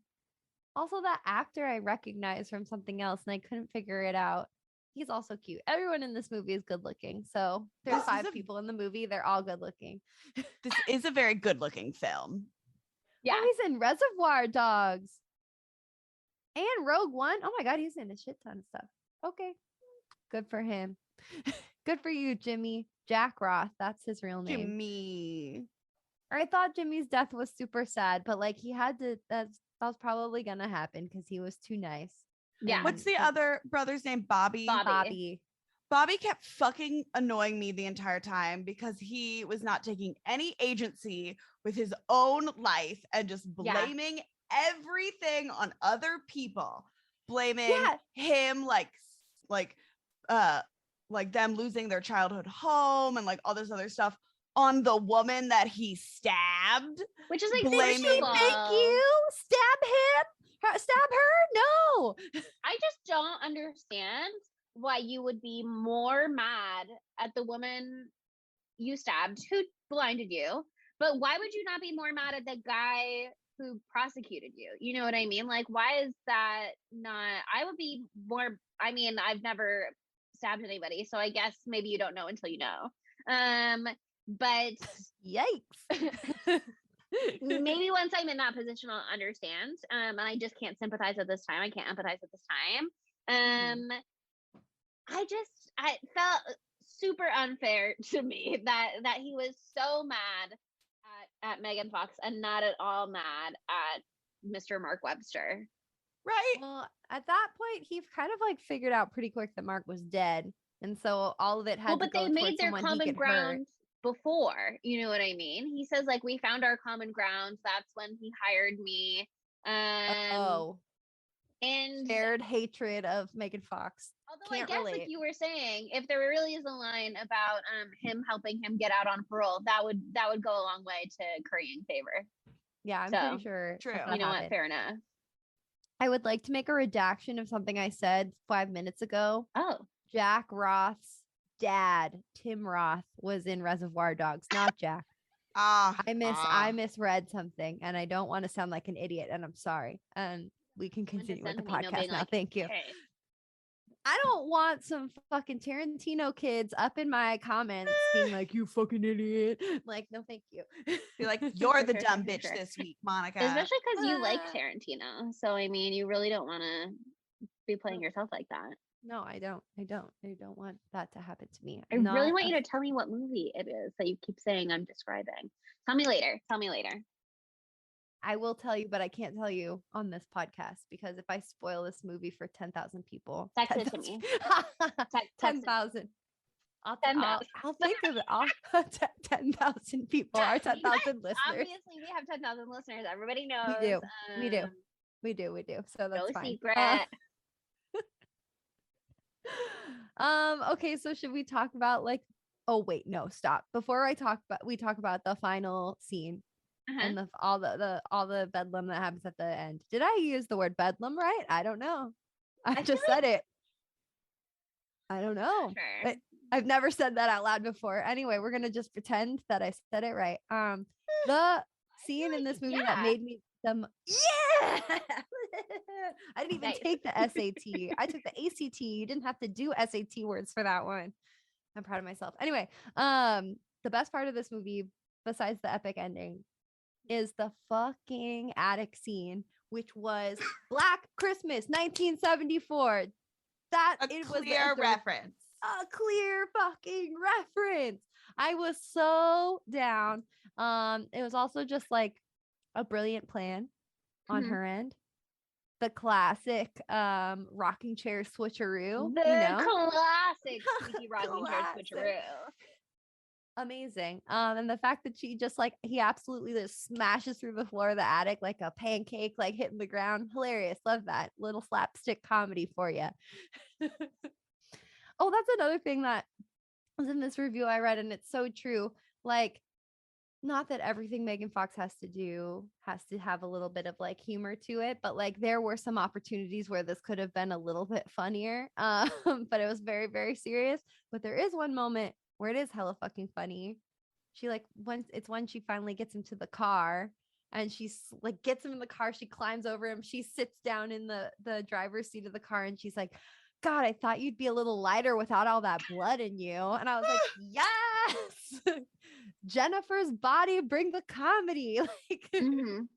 Also, that actor I recognize from something else, and I couldn't figure it out. He's also cute. Everyone in this movie is good looking. So there's 5 people in the movie. They're all good looking. This is a very good looking film. Yeah. Oh, he's in Reservoir Dogs and Rogue One. Oh my God, he's in a shit ton of stuff. Okay. Good for him. Good for you, Jimmy. Jack Roth. That's his real name. Jimmy. I thought Jimmy's death was super sad, but like he had to, that was probably going to happen because he was too nice. Yeah. What's the other brother's name? Bobby. Bobby kept fucking annoying me the entire time because he was not taking any agency with his own life and just blaming everything on other people. Blaming him like them losing their childhood home and like all this other stuff on the woman that he stabbed. Which is like, thank you. Stab her? No. I just don't understand why you would be more mad at the woman you stabbed who blinded you, but why would you not be more mad at the guy who prosecuted you? You know what I mean? Like, why is that not? I would be more, I mean, I've never stabbed anybody, so I guess maybe you don't know until you know. But yikes. maybe once I'm in that position, I'll understand. And I just can't sympathize at this time. I can't empathize at this time. I felt super unfair to me that he was so mad at Megan Fox and not at all mad at Mr. Mark Webster. Right. Well, at that point, he kind of like figured out pretty quick that Mark was dead. And so all of it had to But go they towards made their someone he common could hurt. ground before. You know what I mean? He says, like, we found our common ground. That's when he hired me. And shared hatred of Megan Fox. Although I guess, like you were saying, if there really is a line about him helping him get out on parole, that would go a long way to currying favor. Yeah, I'm pretty sure. True. You know what? Fair enough. I would like to make a redaction of something I said 5 minutes ago. Oh. Jack Roth's dad, Tim Roth, was in Reservoir Dogs, not Jack. I misread something, and I don't want to sound like an idiot, and I'm sorry. And we can continue with the podcast now. Thank you. Hey. I don't want some fucking Tarantino kids up in my comments being like, you fucking idiot. Like, no, thank you. Be like, you're the dumb bitch this week, Monica. Especially because you like Tarantino. So, I mean, you really don't want to be playing yourself like that. No, I don't want that to happen to me. I really want you to tell me what movie it is that you keep saying I'm describing. Tell me later. I will tell you, but I can't tell you on this podcast because if I spoil this movie for 10,000 people, text it to me. 10,000. I'll think of it. 10,000 people are 10,000 listeners. Obviously, we have 10,000 listeners. Everybody knows. We do. So that's no fine. Secret. Okay, so should we talk about like? Oh wait, no, stop. Before we talk about the final scene. And all the bedlam that happens at the end. Did I use the word bedlam right? I don't know. I just said it. I don't know. Sure. I've never said that out loud before. Anyway, we're gonna just pretend that I said it right. The scene in this movie that made me I didn't even take the SAT. I took the ACT. You didn't have to do SAT words for that one. I'm proud of myself. Anyway, the best part of this movie, besides the epic ending, is the fucking attic scene, which was Black Christmas 1974. It was a reference. A clear fucking reference. I was so down. It was also just like a brilliant plan on her end. The classic rocking chair switcheroo. Classic squeaky rocking chair switcheroo. Amazing. And the fact that she just like he absolutely just smashes through the floor of the attic like a pancake, like hitting the ground. Hilarious. Love that little slapstick comedy for you. Oh, that's another thing that was in this review I read, and it's so true. Like, not that everything Megan Fox has to have a little bit of like humor to it, but like there were some opportunities where this could have been a little bit funnier. But it was very, very serious. But there is one moment where it is hella fucking funny. She like when she finally gets him to the car and she's like gets him in the car, she climbs over him, she sits down in the driver's seat of the car and she's like, God, I thought you'd be a little lighter without all that blood in you. And I was like, yes, Jennifer's body, bring the comedy. Like, and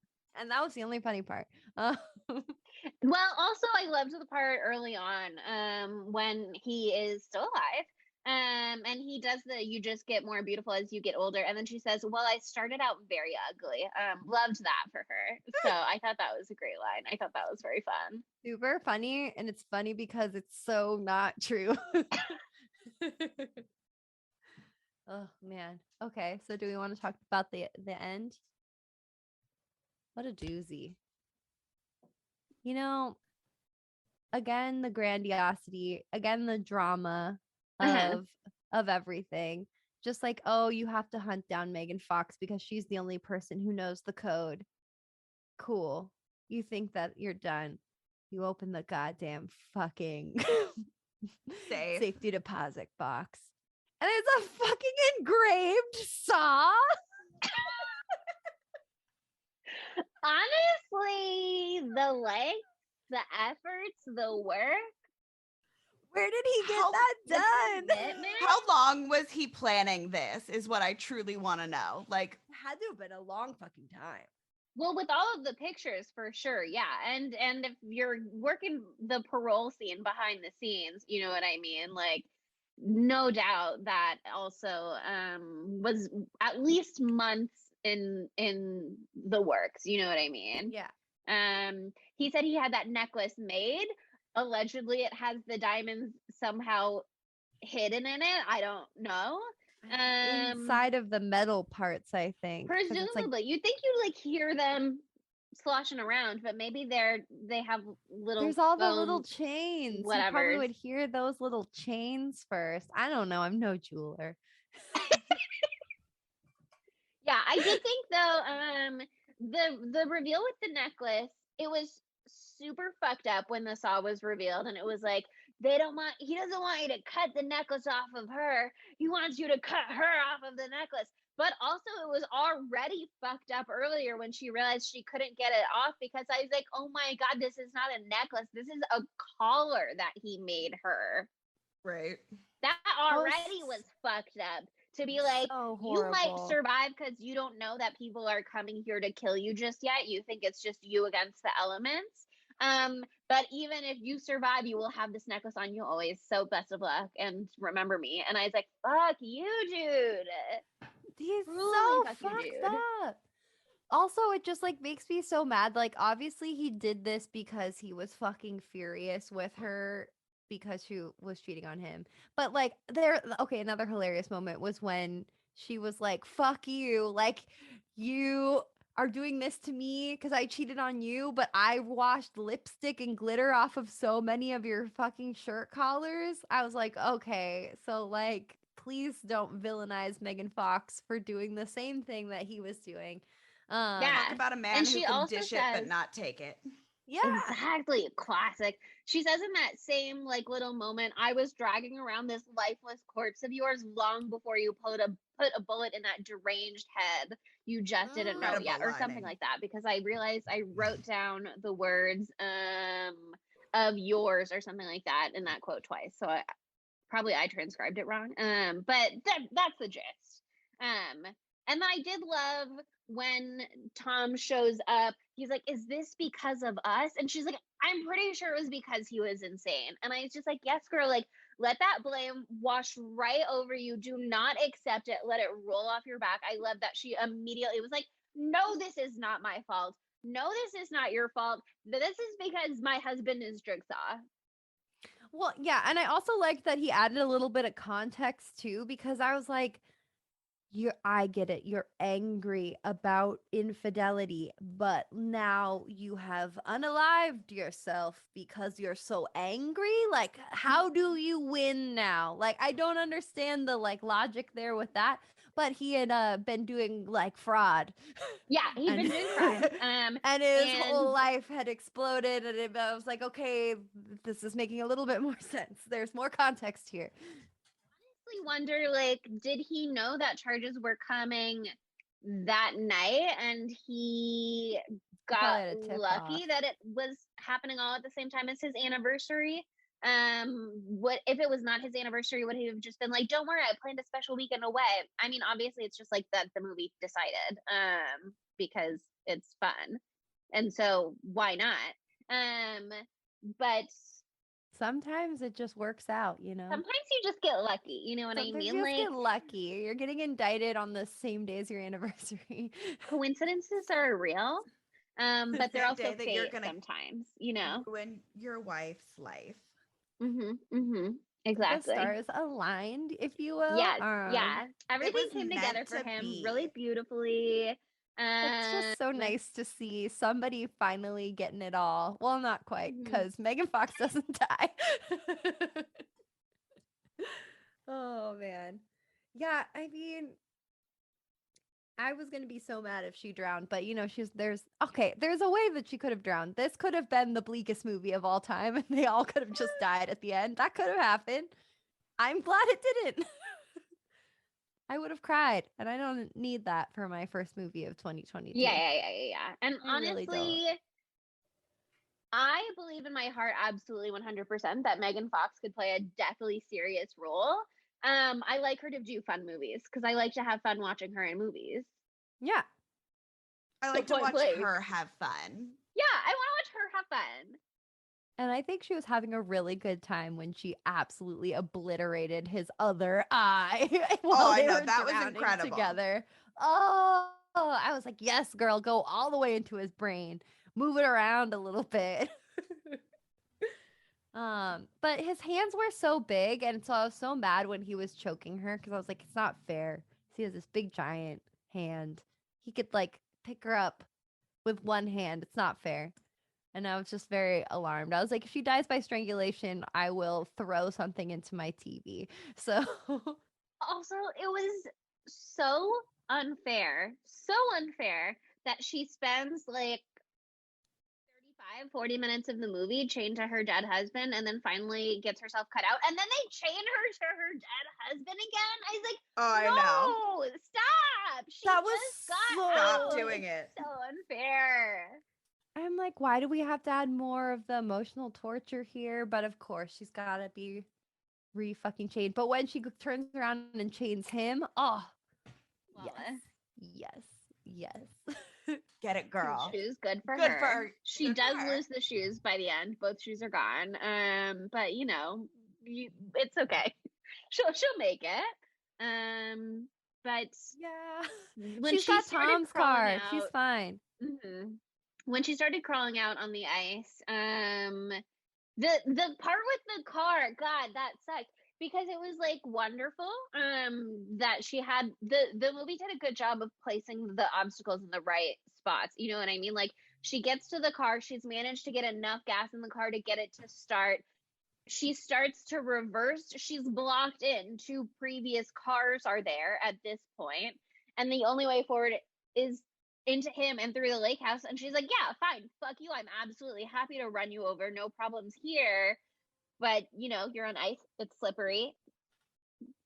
that was the only funny part. Well, also I loved the part early on when he is still alive. And he does you just get more beautiful as you get older. And then she says, well, I started out very ugly. Loved that for her. So I thought that was a great line. I thought that was very fun. Super funny. And it's funny because it's so not true. Oh, man. Okay. So do we want to talk about the end? What a doozy. You know, again, the grandiosity, again, the drama of everything. Just like, oh, you have to hunt down Megan Fox because she's the only person who knows the code. Cool. You think that you're done. You open the goddamn fucking safety deposit box. And it's a fucking engraved saw. Honestly, the length, the efforts, the work. Where did he get How- that done? Commitment? How long was he planning this is what I truly want to know. Like, Had to have been a long fucking time. Well, with all of the pictures, for sure, yeah. And if you're working the parole scene behind the scenes, you know what I mean? Like, no doubt that also was at least months in the works. You know what I mean? Yeah. He said he had that necklace made. Allegedly, it has the diamonds somehow hidden in it. I don't know. Inside of the metal parts, I think. 'cause it's like, Presumably, you'd think you'd like hear them sloshing around, but maybe they have little. there's all the foam little chains. You probably whatevers. would hear those little chains first. I don't know. I'm no jeweler. Yeah, I did think though, the reveal with the necklace, it was super fucked up when the saw was revealed, and it was like he doesn't want you to cut the necklace off of her. He wants you to cut her off of the necklace. But also it was already fucked up earlier when she realized she couldn't get it off, because I was like, oh my God, this is not a necklace. This is a collar that he made her. right. That already was fucked up. To be like, So you might horrible. survive because you don't know that people are coming here to kill you just yet. You think it's just you against the elements. But even if you survive, you will have this necklace on you always. So best of luck and remember me. And I was like, fuck you, dude. He's Truly so fuck you, fucked dude. up. Also, it just like makes me so mad. Like, obviously, he did this because he was fucking furious with her because she was cheating on him. But like, another hilarious moment was when she was like, "Fuck you!" Like, you are doing this to me because I cheated on you, but I washed lipstick and glitter off of so many of your fucking shirt collars. I was like, okay, so like, please don't villainize Megan Fox for doing the same thing that he was doing. Yeah. Talk about a man And who she can also dish it but says- not take it. Yeah. Exactly. Classic. She says in that same like little moment, I was dragging around this lifeless corpse of yours long before you put a bullet in that deranged head. You just didn't know Incredible yet, or something lining. like that, because I realized I wrote down the words of yours or something like that in that quote twice. So I transcribed it wrong. But that's the gist. And I did love when Tom shows up. He's like, is this because of us? And she's like, I'm pretty sure it was because he was insane. And I was just like, yes, girl, like, let that blame wash right over you. Do not accept it. Let it roll off your back. I love that she immediately was like, no, this is not my fault. No, this is not your fault. This is because my husband is Jigsaw. Well, yeah, and I also liked that he added a little bit of context too, because I was like, I get it. You're angry about infidelity, but now you have unalived yourself because you're so angry. Like, how do you win now? Like, I don't understand the like logic there with that. But he had been doing like fraud. Yeah, he'd been doing fraud. And his whole life had exploded, and I was like, okay, this is making a little bit more sense. There's more context here. Wonder, like, did he know that charges were coming that night and he got Probably had a tip lucky off. that it was happening all at the same time as his anniversary? What if it was not his anniversary? Would he have just been like, don't worry, I planned a special weekend away? I mean, obviously it's just like that the movie decided, because it's fun, and so why not? But Sometimes it just works out, you know? sometimes you just get lucky, you know what I Sometimes mean? you just Like, get lucky. You're getting indicted on the same day as your anniversary. coincidences are real, but they're same also day that you're fate gonna sometimes, you know. Ruin your wife's life. The Exactly. stars aligned, if you will. Yes, yeah. Everything was came together meant for to him be. really beautifully. It's just so nice to see somebody finally getting it all. Well, not quite, Mhm. because Megan Fox doesn't die. Oh man. Yeah, I mean, I was gonna be so mad if she drowned, but you know, there's a way that she could have drowned. This could have been the bleakest movie of all time, and they all could have just died at the end. That could have happened. I'm glad it didn't. I would have cried, and I don't need that for my first movie of 2022. Yeah. And I really honestly, I believe in my heart absolutely 100% that Megan Fox could play a deathly serious role. I like her to do fun movies because I like to have fun watching her in movies. Yeah. I So like to point watch blank. her have fun. Yeah, I want to watch her have fun. And I think she was having a really good time when she absolutely obliterated his other eye while I they know, were that was drowning incredible. together. Oh, I was like, yes, girl, go all the way into his brain, move it around a little bit. But his hands were so big, and so I was so mad when he was choking her because I was like, it's not fair. He has this big giant hand. He could like pick her up with one hand. It's not fair. And I was just very alarmed. I was like, if she dies by strangulation, I will throw something into my TV. So Also, it was so unfair that she spends like 40 minutes of the movie chained to her dead husband and then finally gets herself cut out. And then they chain her to her dead husband again. I was like, Oh, I know. no, stop. She that was just got so Stop out. doing it. So unfair. I'm like, why do we have to add more of the emotional torture here? But of course, she's got to be re-fucking chained. But when she turns around and chains him, oh, Flawless. yes, yes. Get it, girl. Shoes, good for Good her. for her. She Good for does her. lose the shoes by the end. Both shoes are gone. But you know, it's okay. She'll make it. But Yeah. when She's she got started Tom's crawling car. She's out, fine. when she started crawling out on the ice, the part with the car, God, that sucked because it was like wonderful that she had the movie did a good job of placing the obstacles in the right spots, you know what I mean? Like she gets to the car, she's managed to get enough gas in the car to get it to start. She starts to reverse, she's blocked in, two previous cars are there at this point, and the only way forward is into him and through the lake house. And she's like, yeah, fine, fuck you, I'm absolutely happy to run you over, no problems here. But you know, you're on ice, it's slippery.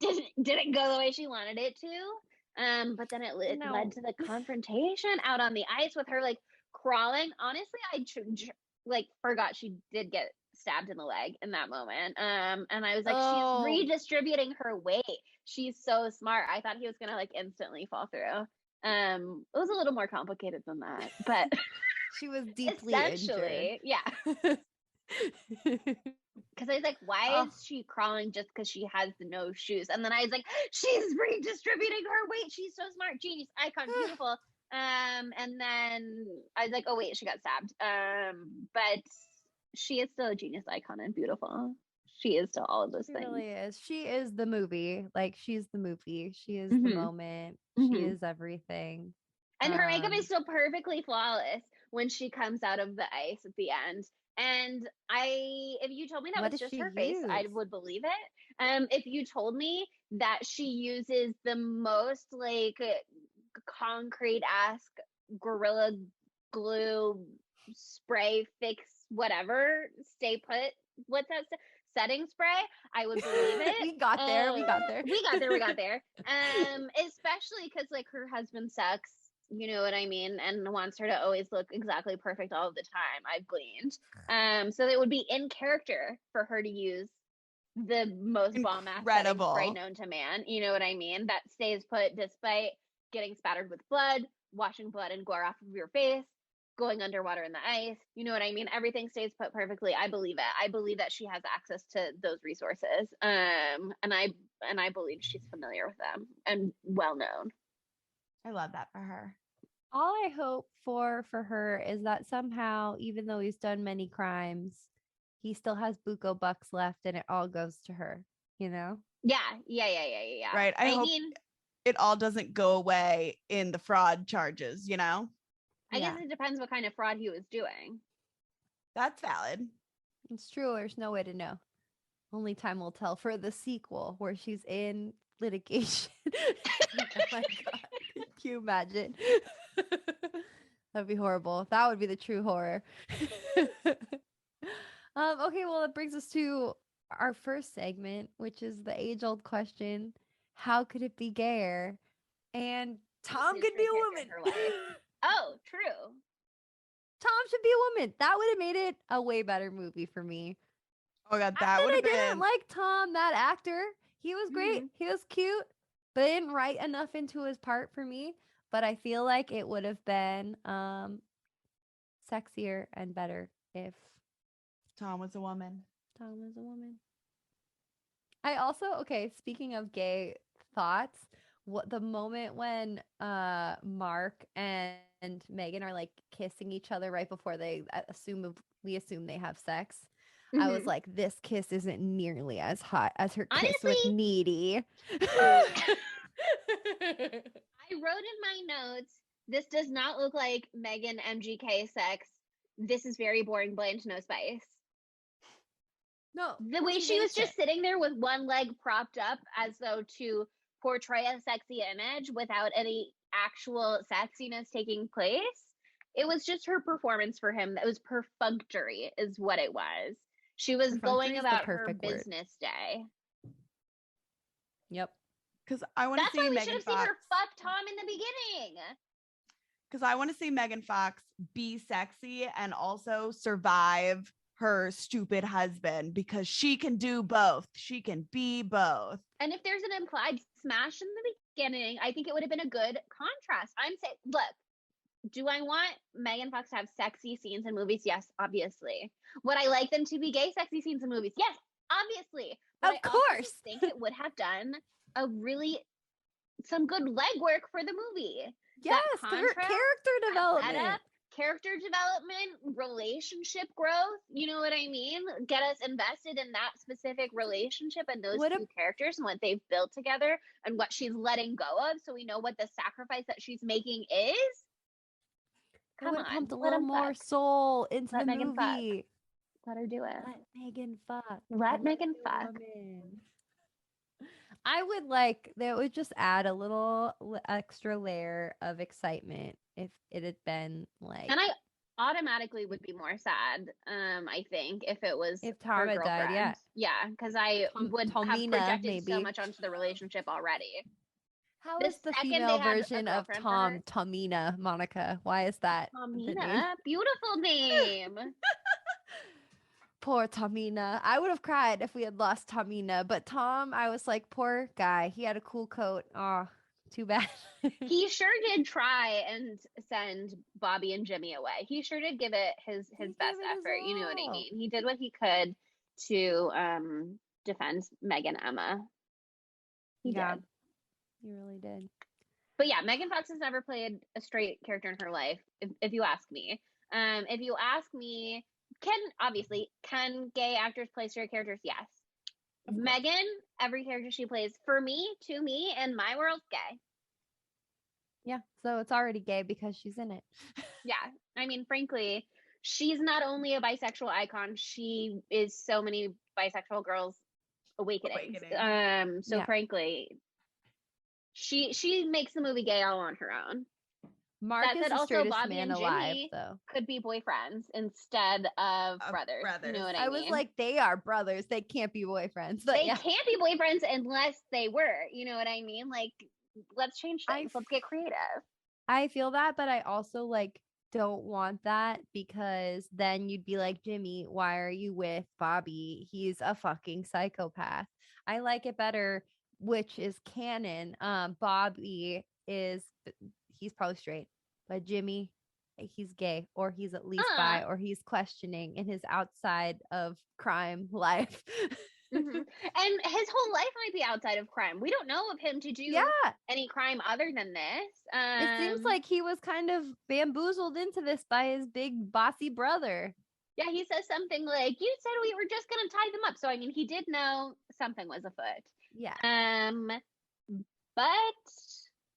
Didn't go the way she wanted it to. But then it led to the confrontation out on the ice with her like crawling. Honestly, I like forgot she did get stabbed in the leg in that moment. And I was like, she's redistributing her weight. She's so smart. I thought he was gonna like instantly fall through. It was a little more complicated than that, but she was deeply essentially, yeah. Because I was like, why is she crawling just because she has no shoes? And then I was like, she's redistributing her weight. She's so smart, genius, icon, beautiful. And then I was like, oh wait, she got stabbed. But she is still a genius, icon, and beautiful. She is still all of those things. She really is. She is the movie. Like she's the movie. She is the moment. She is everything. And her makeup is still perfectly flawless when she comes out of the ice at the end. And if you told me that was just her face, I would believe it. If you told me that she uses the most like concrete-esque Gorilla Glue spray fix whatever, stay put, what's that setting spray, I would believe it. We got there. Especially because like her husband sucks, you know what I mean, and wants her to always look exactly perfect all of the time, I've gleaned. So it would be in character for her to use the most bomb-ass setting spray known to man, you know what I mean, that stays put despite getting spattered with blood, washing blood and gore off of your face, going underwater in the ice, you know what I mean, everything stays put perfectly. I believe it. I believe that she has access to those resources, and I believe she's familiar with them and well known. I love that for her. All I hope for her is that somehow, even though he's done many crimes, he still has buco bucks left and it all goes to her, you know? Yeah. Right. I hope it all doesn't go away in the fraud charges, you know? I guess it depends what kind of fraud he was doing. That's valid. It's true. There's no way to know. Only time will tell for the sequel where she's in litigation. Oh my God. Can you imagine? That'd be horrible. That would be the true horror. Okay, well, it brings us to our first segment, which is the age-old question: how could it be gayer? And Tom could be a woman. Oh, true. Tom should be a woman. That would have made it a way better movie for me. Oh god, Not that would I have didn't been like Tom, that actor. He was great. He was cute, but they didn't write enough into his part for me. But I feel like it would have been sexier and better if Tom was a woman. Tom was a woman. I also, okay, speaking of gay thoughts, what the moment when Mark and Megan are like kissing each other right before they we assume they have sex. I was like, this kiss isn't nearly as hot as her kiss with Honestly, Needy. I wrote in my notes, this does not look like Megan MGK sex. This is very boring, bland, no spice. No, The way she was just sitting there with one leg propped up as though to portray a sexy image without any actual sexiness taking place. It was just her performance for him that was perfunctory, is what it was. She was going about her business day. Yep. Because I want to That's see why we Megan should have Fox. seen her fuck Tom in the beginning. Because I want to see Megan Fox be sexy and also survive her stupid husband, because she can do both. She can be both. And if there's an implied smash in the beginning, I think it would have been a good contrast. I'm saying, look, do I want Megan Fox to have sexy scenes in movies? Yes, obviously. Would I like them to be gay sexy scenes in movies? Yes, obviously. But Of I also course. think it would have done some good legwork for the movie. Yes, That character that development. setup, character development, relationship growth. You know what I mean? Get us invested in that specific relationship and those two characters and what they've built together and what she's letting go of, so we know what the sacrifice that she's making is. Come on, pumped a let little him more fuck. soul into Let the Megan fuck. movie. Let her do it. Let Megan fuck. Let Megan her be a fuck. woman. I would like that would just add a little extra layer of excitement if it had been like. And I automatically would be more sad, I think, if it was if Tom her had died, girlfriend. Yeah, because I would have Tomina, projected maybe. so much onto the relationship already. How The is the second female they had a version of girlfriend for Tom her- Tomina, Monica? Why is that the name? Tomina, beautiful name. Poor Tomina. I would have cried if we had lost Tomina, but Tom, I was like, poor guy. He had a cool coat. Oh, too bad. He sure did try and send Bobby and Jimmy away. He sure did give it his best gave it his effort. You know what I all. mean? He did what he could to defend Meg and Emma. He did. He really did. But yeah, Megan Fox has never played a straight character in her life, if you ask me. If you ask me, can gay actors play straight characters? Yes. Megan, every character she plays, to me, in my world, gay. Yeah, so it's already gay because she's in it. Yeah, I mean, frankly, she's not only a bisexual icon, she is so many bisexual girls' awakenings. Frankly, she makes the movie gay all on her own. Mark is the also straightest Bobby man and alive, Jimmy though. could be boyfriends instead of brothers. You know what I mean? I was like, they are brothers. They can't be boyfriends. But they can't be boyfriends unless they were. You know what I mean? Like, let's change things. Let's get creative. I feel that, but I also like don't want that, because then you'd be like, Jimmy, why are you with Bobby? He's a fucking psychopath. I like it better, which is canon. Bobby he's probably straight, but Jimmy, he's gay, or he's at least bi, or he's questioning in his outside of crime life. And his whole life might be outside of crime. We don't know of him to do any crime other than this. It seems like he was kind of bamboozled into this by his big bossy brother. Yeah, he says something like, you said we were just going to tie them up. So, I mean, he did know something was afoot. Yeah. But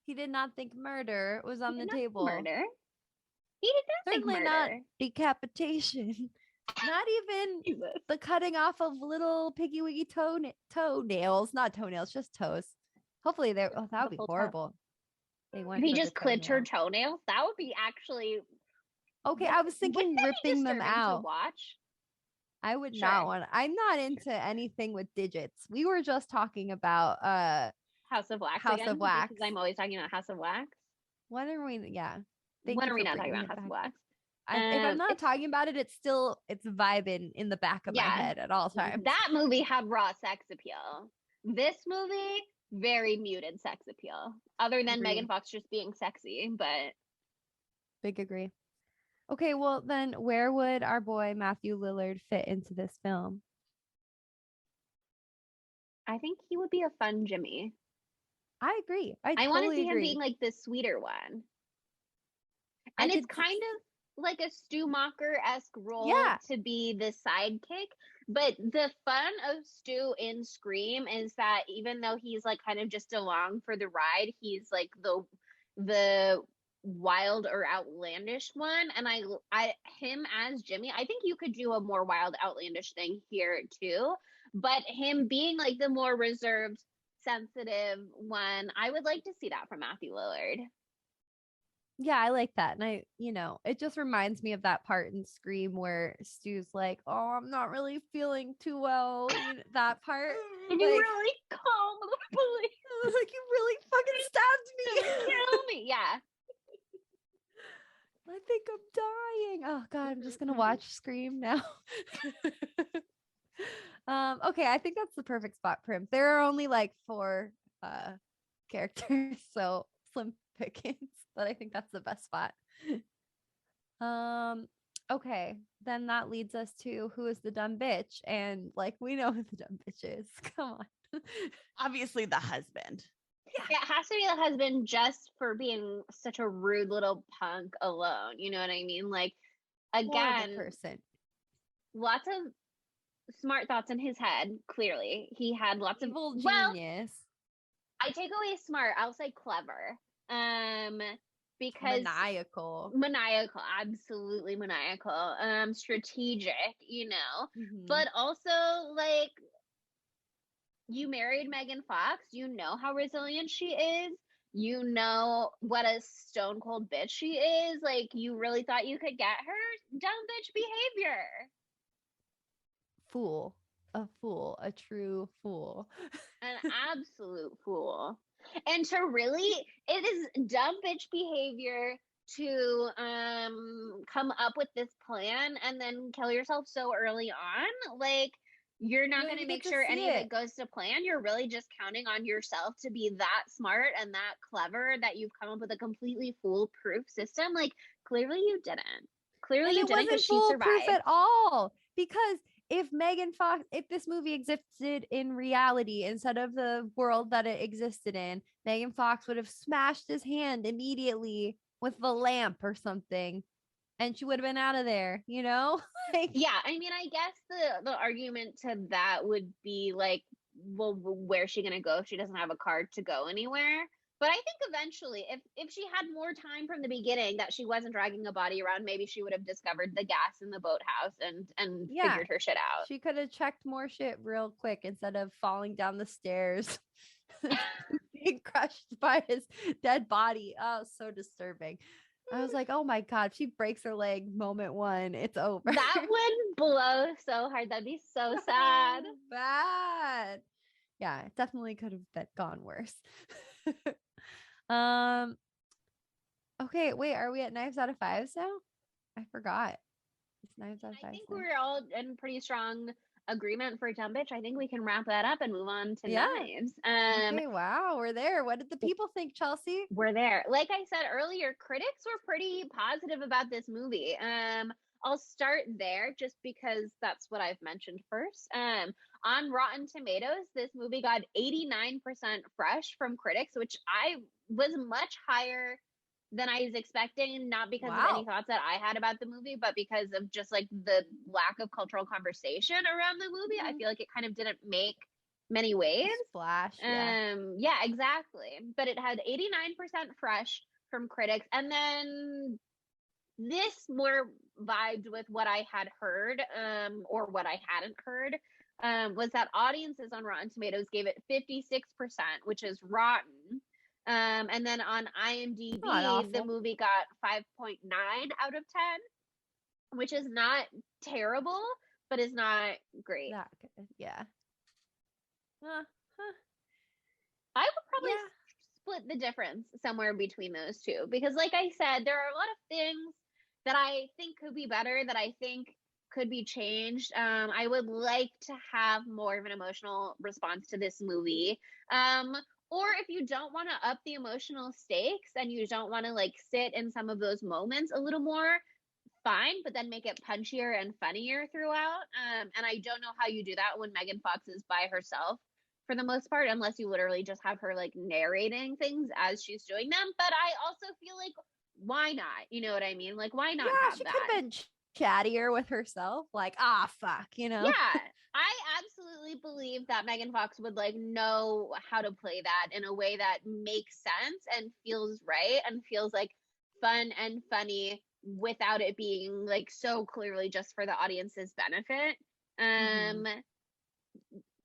he did not think murder was on the table. Murder. He did not Certainly think murder. Not decapitation. Not even the cutting off of little piggy wiggy toenails. Not toenails, just toes. Hopefully that would be horrible. If he just clipped her toenails, that would be actually okay. I was thinking ripping them out. To watch. I would not want. I'm not into anything with digits. We were just talking about House of Wax. House of Wax. Because I'm always talking about House of Wax. When are we? Yeah. When are we not talking about House of Wax? If I'm I'm not talking about it, it's vibing in the back of my head at all times. That movie had raw sex appeal. This movie, very muted sex appeal. Other than Agree. Megan Fox just being sexy, but Big agree. Okay, well then where would our boy Matthew Lillard fit into this film? I think he would be a fun Jimmy. I agree. I totally want to see agree. him being like the sweeter one. And it's kind of like a Stu Macher-esque role to be the sidekick. But the fun of Stu in Scream is that even though he's like kind of just along for the ride, he's like the wild or outlandish one. And I him as Jimmy, I think you could do a more wild, outlandish thing here too. But him being like the more reserved, sensitive one, I would like to see that from Matthew Lillard. Yeah, I like that. And it just reminds me of that part in Scream where Stu's like, oh, I'm not really feeling too well. That part. And you really call the police. Like, you really fucking stabbed me. Kill me. Yeah. I think I'm dying. Oh God, I'm just gonna watch Scream now. Okay, I think that's the perfect spot for him. There are only like 4 characters, so slim pickings, but I think that's the best spot. Okay, then that leads us to who is the dumb bitch, and like we know who the dumb bitch is. Come on. Obviously the husband. Yeah, it has to be the husband just for being such a rude little punk alone. You know what I mean? Like, again, person. Lots of smart thoughts in his head. Clearly, he had lots Evil of genius. I take away smart. I'll say clever. Because maniacal, absolutely maniacal. Strategic, but also like. You married Megan Fox. You know how resilient she is. You know what a stone cold bitch she is. Like, you really thought you could get her? Dumb bitch behavior. Fool. A true fool. An absolute fool. And to really, it is dumb bitch behavior to come up with this plan and then kill yourself so early on. Like, you're not going to make sure any of it goes to plan. You're really just counting on yourself to be that smart and that clever that you've come up with a completely foolproof system. Like, clearly you didn't. Clearly you didn't, because she survived. At all. Because if this movie existed in reality instead of the world that it existed in, Megan Fox would have smashed his hand immediately with the lamp or something. And she would have been out of there, like, yeah, I mean, I guess the argument to that would be like, well, where's she gonna go if she doesn't have a card to go anywhere? But I think eventually, if she had more time from the beginning that she wasn't dragging a body around, maybe she would have discovered the gas in the boathouse and figured her shit out. She could have checked more shit real quick instead of falling down the stairs, being crushed by his dead body. Oh, so disturbing. I was like, oh my God, if she breaks her leg moment 1, it's over. That would blow so hard. That'd be so sad. Bad. Yeah, it definitely could have gone worse. Okay, wait, are we at Knives Out of 5s now? I forgot. It's Knives Out of 5s. I think we're all in pretty strong agreement for Dumb Bitch. I think we can wrap that up and move on to Knives. Okay, wow, we're there. What did the people think, Chelsea? We're there. Like I said earlier, critics were pretty positive about this movie. I'll start there just because that's what I've mentioned first. On Rotten Tomatoes, this movie got 89% fresh from critics, which I was much higher than I was expecting, not because of any thoughts that I had about the movie, but because of just like the lack of cultural conversation around the movie. I feel like it kind of didn't make many waves. Splash. Yeah, exactly. But it had 89% fresh from critics. And then this more vibed with what I had heard, or what I hadn't heard, was that audiences on Rotten Tomatoes gave it 56%, which is rotten. And then on IMDb, the movie got 5.9 out of 10, which is not terrible, but is not great. Not good. Yeah. I would probably split the difference somewhere between those two, because like I said, there are a lot of things that I think could be better, that I think could be changed. I would like to have more of an emotional response to this movie. Or if you don't want to up the emotional stakes and you don't want to like sit in some of those moments a little more, fine, but then make it punchier and funnier throughout. And I don't know how you do that when Megan Fox is by herself for the most part, unless you literally just have her like narrating things as she's doing them. But I also feel like, why not? You know what I mean? Like, why not Yeah, have she that? could have been chattier with herself. Like, ah, fuck, you know? Yeah, I absolutely believe that Megan Fox would like know how to play that in a way that makes sense and feels right and feels like fun and funny without it being like so clearly just for the audience's benefit. Mhm.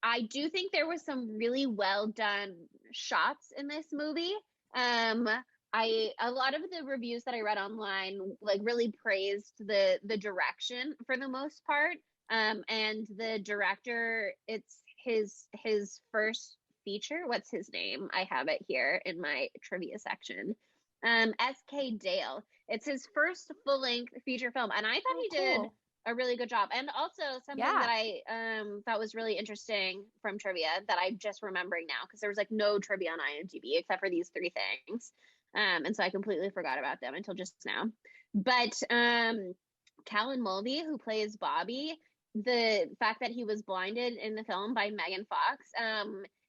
I do think there was some really well done shots in this movie. Um, a lot of the reviews that I read online like really praised the direction for the most part. And the director, it's his first feature. What's his name? I have it here in my trivia section. S.K. Dale. It's his first full length feature film, and I thought Oh, he did cool. a really good job. And also something Yeah. that I thought was really interesting from trivia that I'm just remembering now, because there was like no trivia on IMDb except for these three things. And so I completely forgot about them until just now. But Callan Mulvey, who plays Bobby, the fact that he was blinded in the film by Megan Fox,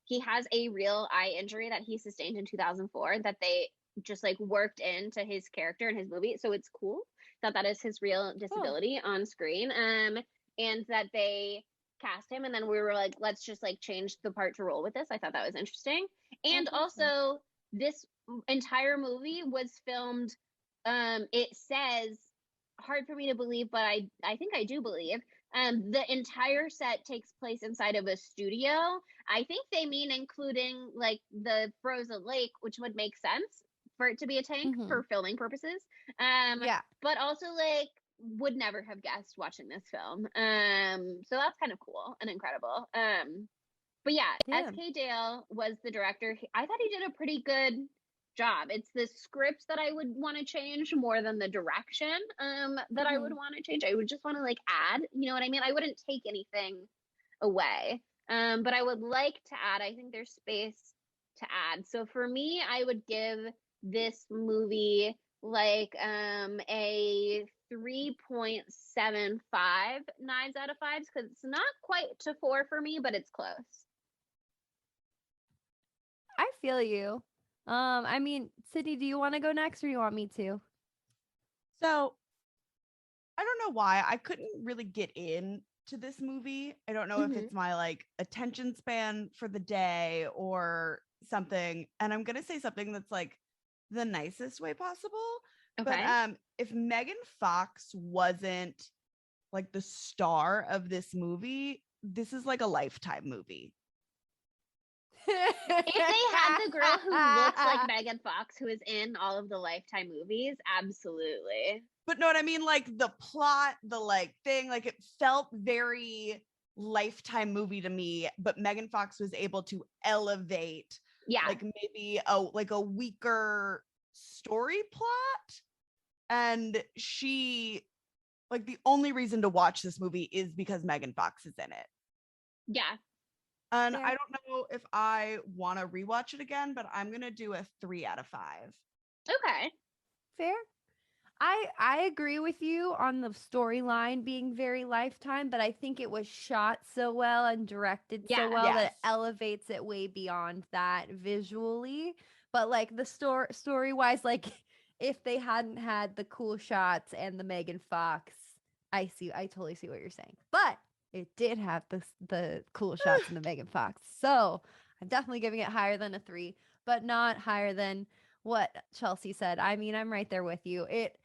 he has a real eye injury that he sustained in 2004 that they just like worked into his character in his movie. So it's cool that that is his real disability on screen. And that they cast him, and then we were like, let's just like change the part to roll with this. I thought that was interesting. And That's awesome. also, this entire movie was filmed. It says, hard for me to believe, but I think I do believe. The entire set takes place inside of a studio. I think they mean including like the frozen lake, which would make sense for it to be a tank Mhm. for filming purposes. Yeah. But also like would never have guessed watching this film. So that's kind of cool and incredible. But yeah, Yeah. S.K. Dale was the director. I thought he did a pretty good job. It's the script that I would want to change more than the direction that I would want to change. I would just want to like add, you know what I mean? I wouldn't take anything away. But I would like to add, I think there's space to add. So for me, I would give this movie like a 3.75 knives out of fives, because it's not quite to 4 for me, but it's close. I feel you. I mean, Sydney, do you want to go next or you want me to? So I don't know why I couldn't really get in to this movie. I don't know if it's my like attention span for the day or something. And I'm gonna say something that's like the nicest way possible. Okay. But if Megan Fox wasn't like the star of this movie, this is like a Lifetime movie. If they had the girl who looks like Megan Fox, who is in all of the Lifetime movies, absolutely. But know what I mean? Like the plot, the like thing, like it felt very Lifetime movie to me, but Megan Fox was able to elevate Yeah. like maybe a weaker story plot. And she like the only reason to watch this movie is because Megan Fox is in it. Yeah. And Fair. I don't know if I want to rewatch it again, but I'm gonna do a 3 out of 5. Okay. Fair. I agree with you on the storyline being very Lifetime, but I think it was shot so well and directed so well that it Yes. elevates it way beyond that visually. But like the story wise, like if they hadn't had the cool shots and the Megan Fox, I totally see what you're saying. But it did have the cool shots in the Megan Fox. So I'm definitely giving it higher than a 3, but not higher than what Chelsea said. I mean, I'm right there with you. It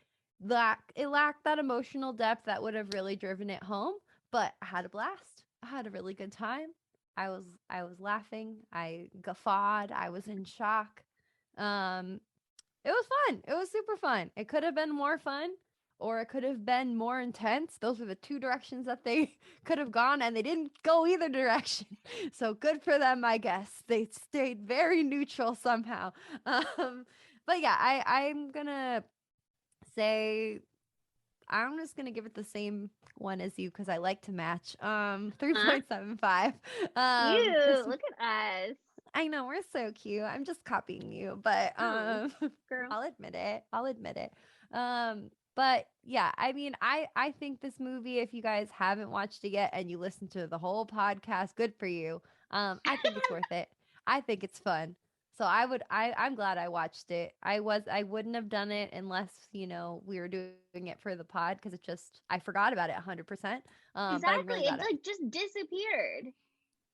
lacked that emotional depth that would have really driven it home, but I had a blast. I had a really good time. I was laughing. I guffawed. I was in shock. It was fun. It was super fun. It could have been more fun, or it could have been more intense. Those were the two directions that they could have gone, and they didn't go either direction. So good for them, I guess. They stayed very neutral somehow. But yeah, I'm gonna say I'm just gonna give it the same one as you because I like to match. 3.75. Ew, look at us. I know we're so cute. I'm just copying you, but Oh, girl. I'll admit it. But yeah, I mean, I think this movie, if you guys haven't watched it yet and you listen to the whole podcast, good for you. I think it's worth it. I think it's fun. So I'm glad I watched it. I wouldn't have done it unless, we were doing it for the pod because I forgot about it 100%. But I'm Exactly. really It glad like just disappeared.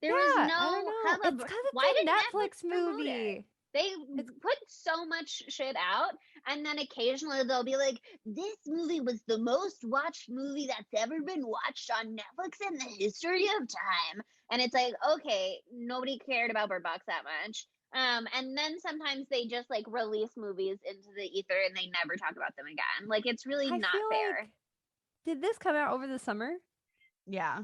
There yeah, was I no don't know. hubbub. It's because Why it's did a Netflix Netflix promote it? movie. They It's put so much shit out, and then occasionally they'll be like, "This movie was the most watched movie that's ever been watched on Netflix in the history of time." And it's like, okay, nobody cared about Bird Box that much. And then sometimes they just like release movies into the ether and they never talk about them again. Like it's really I not feel fair. like did this come out over the summer? Yeah.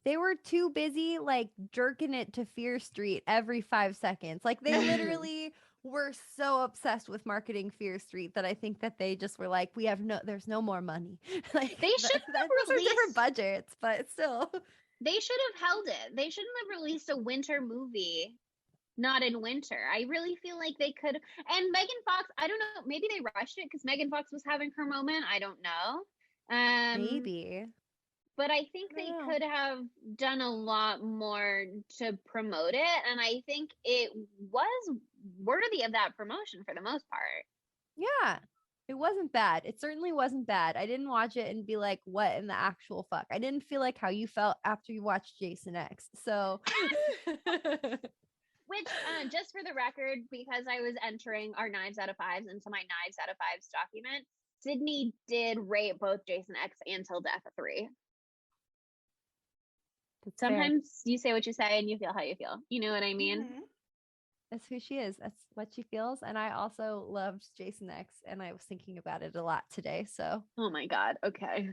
They were too busy like jerking it to Fear Street every 5 seconds. Like they literally were so obsessed with marketing Fear Street that I think that they just were like, there's no more money. Like They should have those are released different budgets, but still. They should have held it. They shouldn't have released a winter movie not in winter. I really feel like they could. And Megan Fox, I don't know, maybe they rushed it because Megan Fox was having her moment. I don't know. Maybe. But I think they know. could have done a lot more to promote it. And I think it was worthy of that promotion for the most part. Yeah. It wasn't bad. It certainly wasn't bad. I didn't watch it and be like, what in the actual fuck? I didn't feel like how you felt after you watched Jason X. So Which, just for the record, because I was entering our Knives Out of Fives into my Knives Out of Fives document, Sydney did rate both Jason X and Till Death a 3. That's fair. Sometimes you say what you say and you feel how you feel. You know what I mean? Mhm. That's who she is. That's what she feels. And I also loved Jason X, and I was thinking about it a lot today. So, Oh my God. Okay.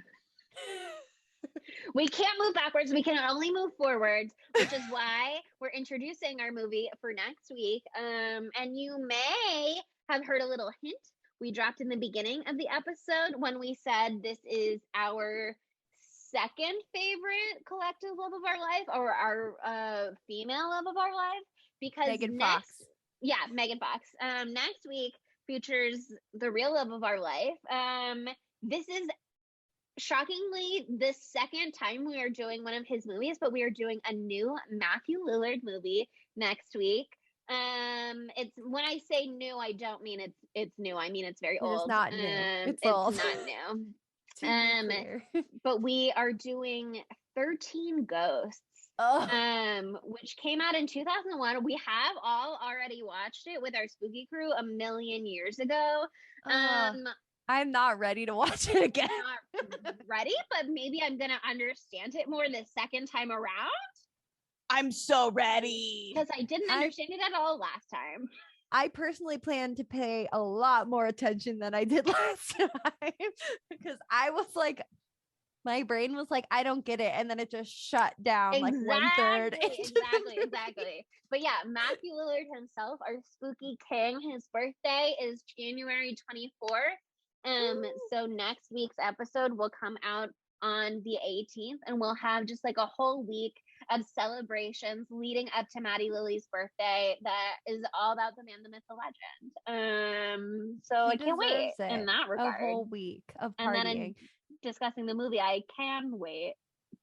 We can't move backwards. We can only move forwards, which is why we're introducing our movie for next week. And you may have heard a little hint we dropped in the beginning of the episode when we said this is our second favorite collective love of our life, or our female love of our life, because Megan Fox. Megan Fox. Next week features the real love of our life. This is shockingly the second time we are doing one of his movies, but we are doing a new Matthew Lillard movie next week. It's when I say new, I don't mean it's new. I mean it's very old. It's not new. It's old. Not new. To be clear. But we are doing 13 Ghosts. Which came out in 2001. We have all already watched it with our spooky crew a million years ago. I'm not ready to watch it again. Not ready, but maybe I'm gonna understand it more the second time around. I'm so ready. Because I didn't understand it at all last time. I personally plan to pay a lot more attention than I did last time because I was like, my brain was like, I don't get it. And then it just shut down like 1/3. Exactly. But yeah, Matthew Lillard himself, our spooky king, his birthday is January 24th. So next week's episode will come out on the 18th, and we'll have just like a whole week of celebrations leading up to Maddie Lily's birthday that is all about the man, the myth, the legend. So I can't wait in that regard. A whole week of partying. And then in discussing the movie, I can wait,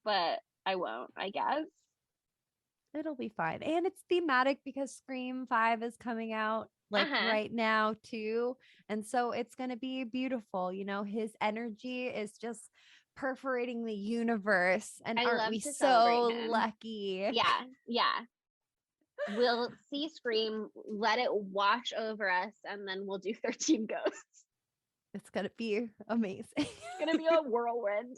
but I won't, I guess. It'll be fine. And it's thematic because Scream 5 is coming out right now too. And so it's going to be beautiful. You know, his energy is just perforating the universe. And aren't we so lucky? Yeah. We'll see Scream, let it wash over us, and then we'll do 13 Ghosts. It's going to be amazing. It's going to be a whirlwind.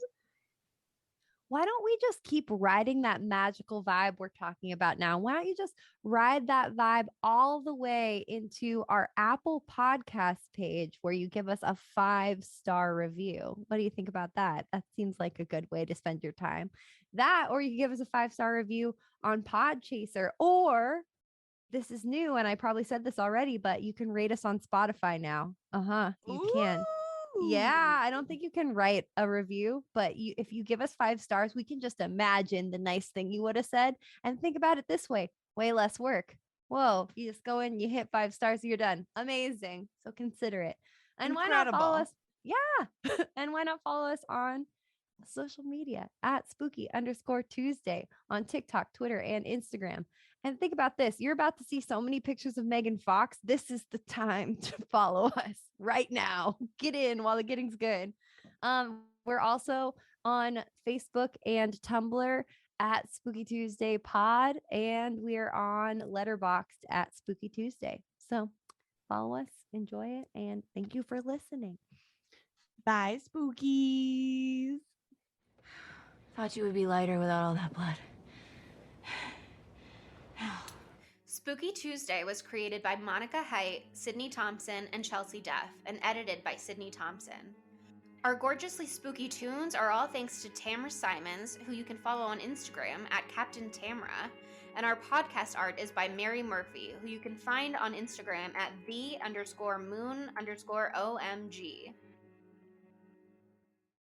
Why don't we just keep riding that magical vibe we're talking about now? Why don't you just ride that vibe all the way into our Apple Podcast page where you give us a 5-star review? What do you think about that? That seems like a good way to spend your time. That, or you give us a 5-star review on Podchaser, or this is new, and I probably said this already, but you can rate us on Spotify now. You can. Yeah, I don't think you can write a review, but if you give us 5 stars, we can just imagine the nice thing you would have said and think about it this way, way less work. Whoa, you just go in, you hit 5 stars, you're done. Amazing. So consider it. And why not follow us? Yeah. And why not follow us on social media at spooky_Tuesday on TikTok, Twitter, and Instagram. And think about this. You're about to see so many pictures of Megan Fox. This is the time to follow us right now. Get in while the getting's good. We're also on Facebook and Tumblr at Spooky Tuesday Pod, and we're on Letterboxd at Spooky Tuesday. So follow us, enjoy it, and thank you for listening. Bye, spookies. Thought you would be lighter without all that blood. Spooky Tuesday was created by Monica Height, Sydney Thompson, and Chelsea Duff, and edited by Sydney Thompson. Our gorgeously spooky tunes are all thanks to Tamra Simons, who you can follow on Instagram at Captain Tamra, and our podcast art is by Mary Murphy, who you can find on Instagram at the_moon_OMG.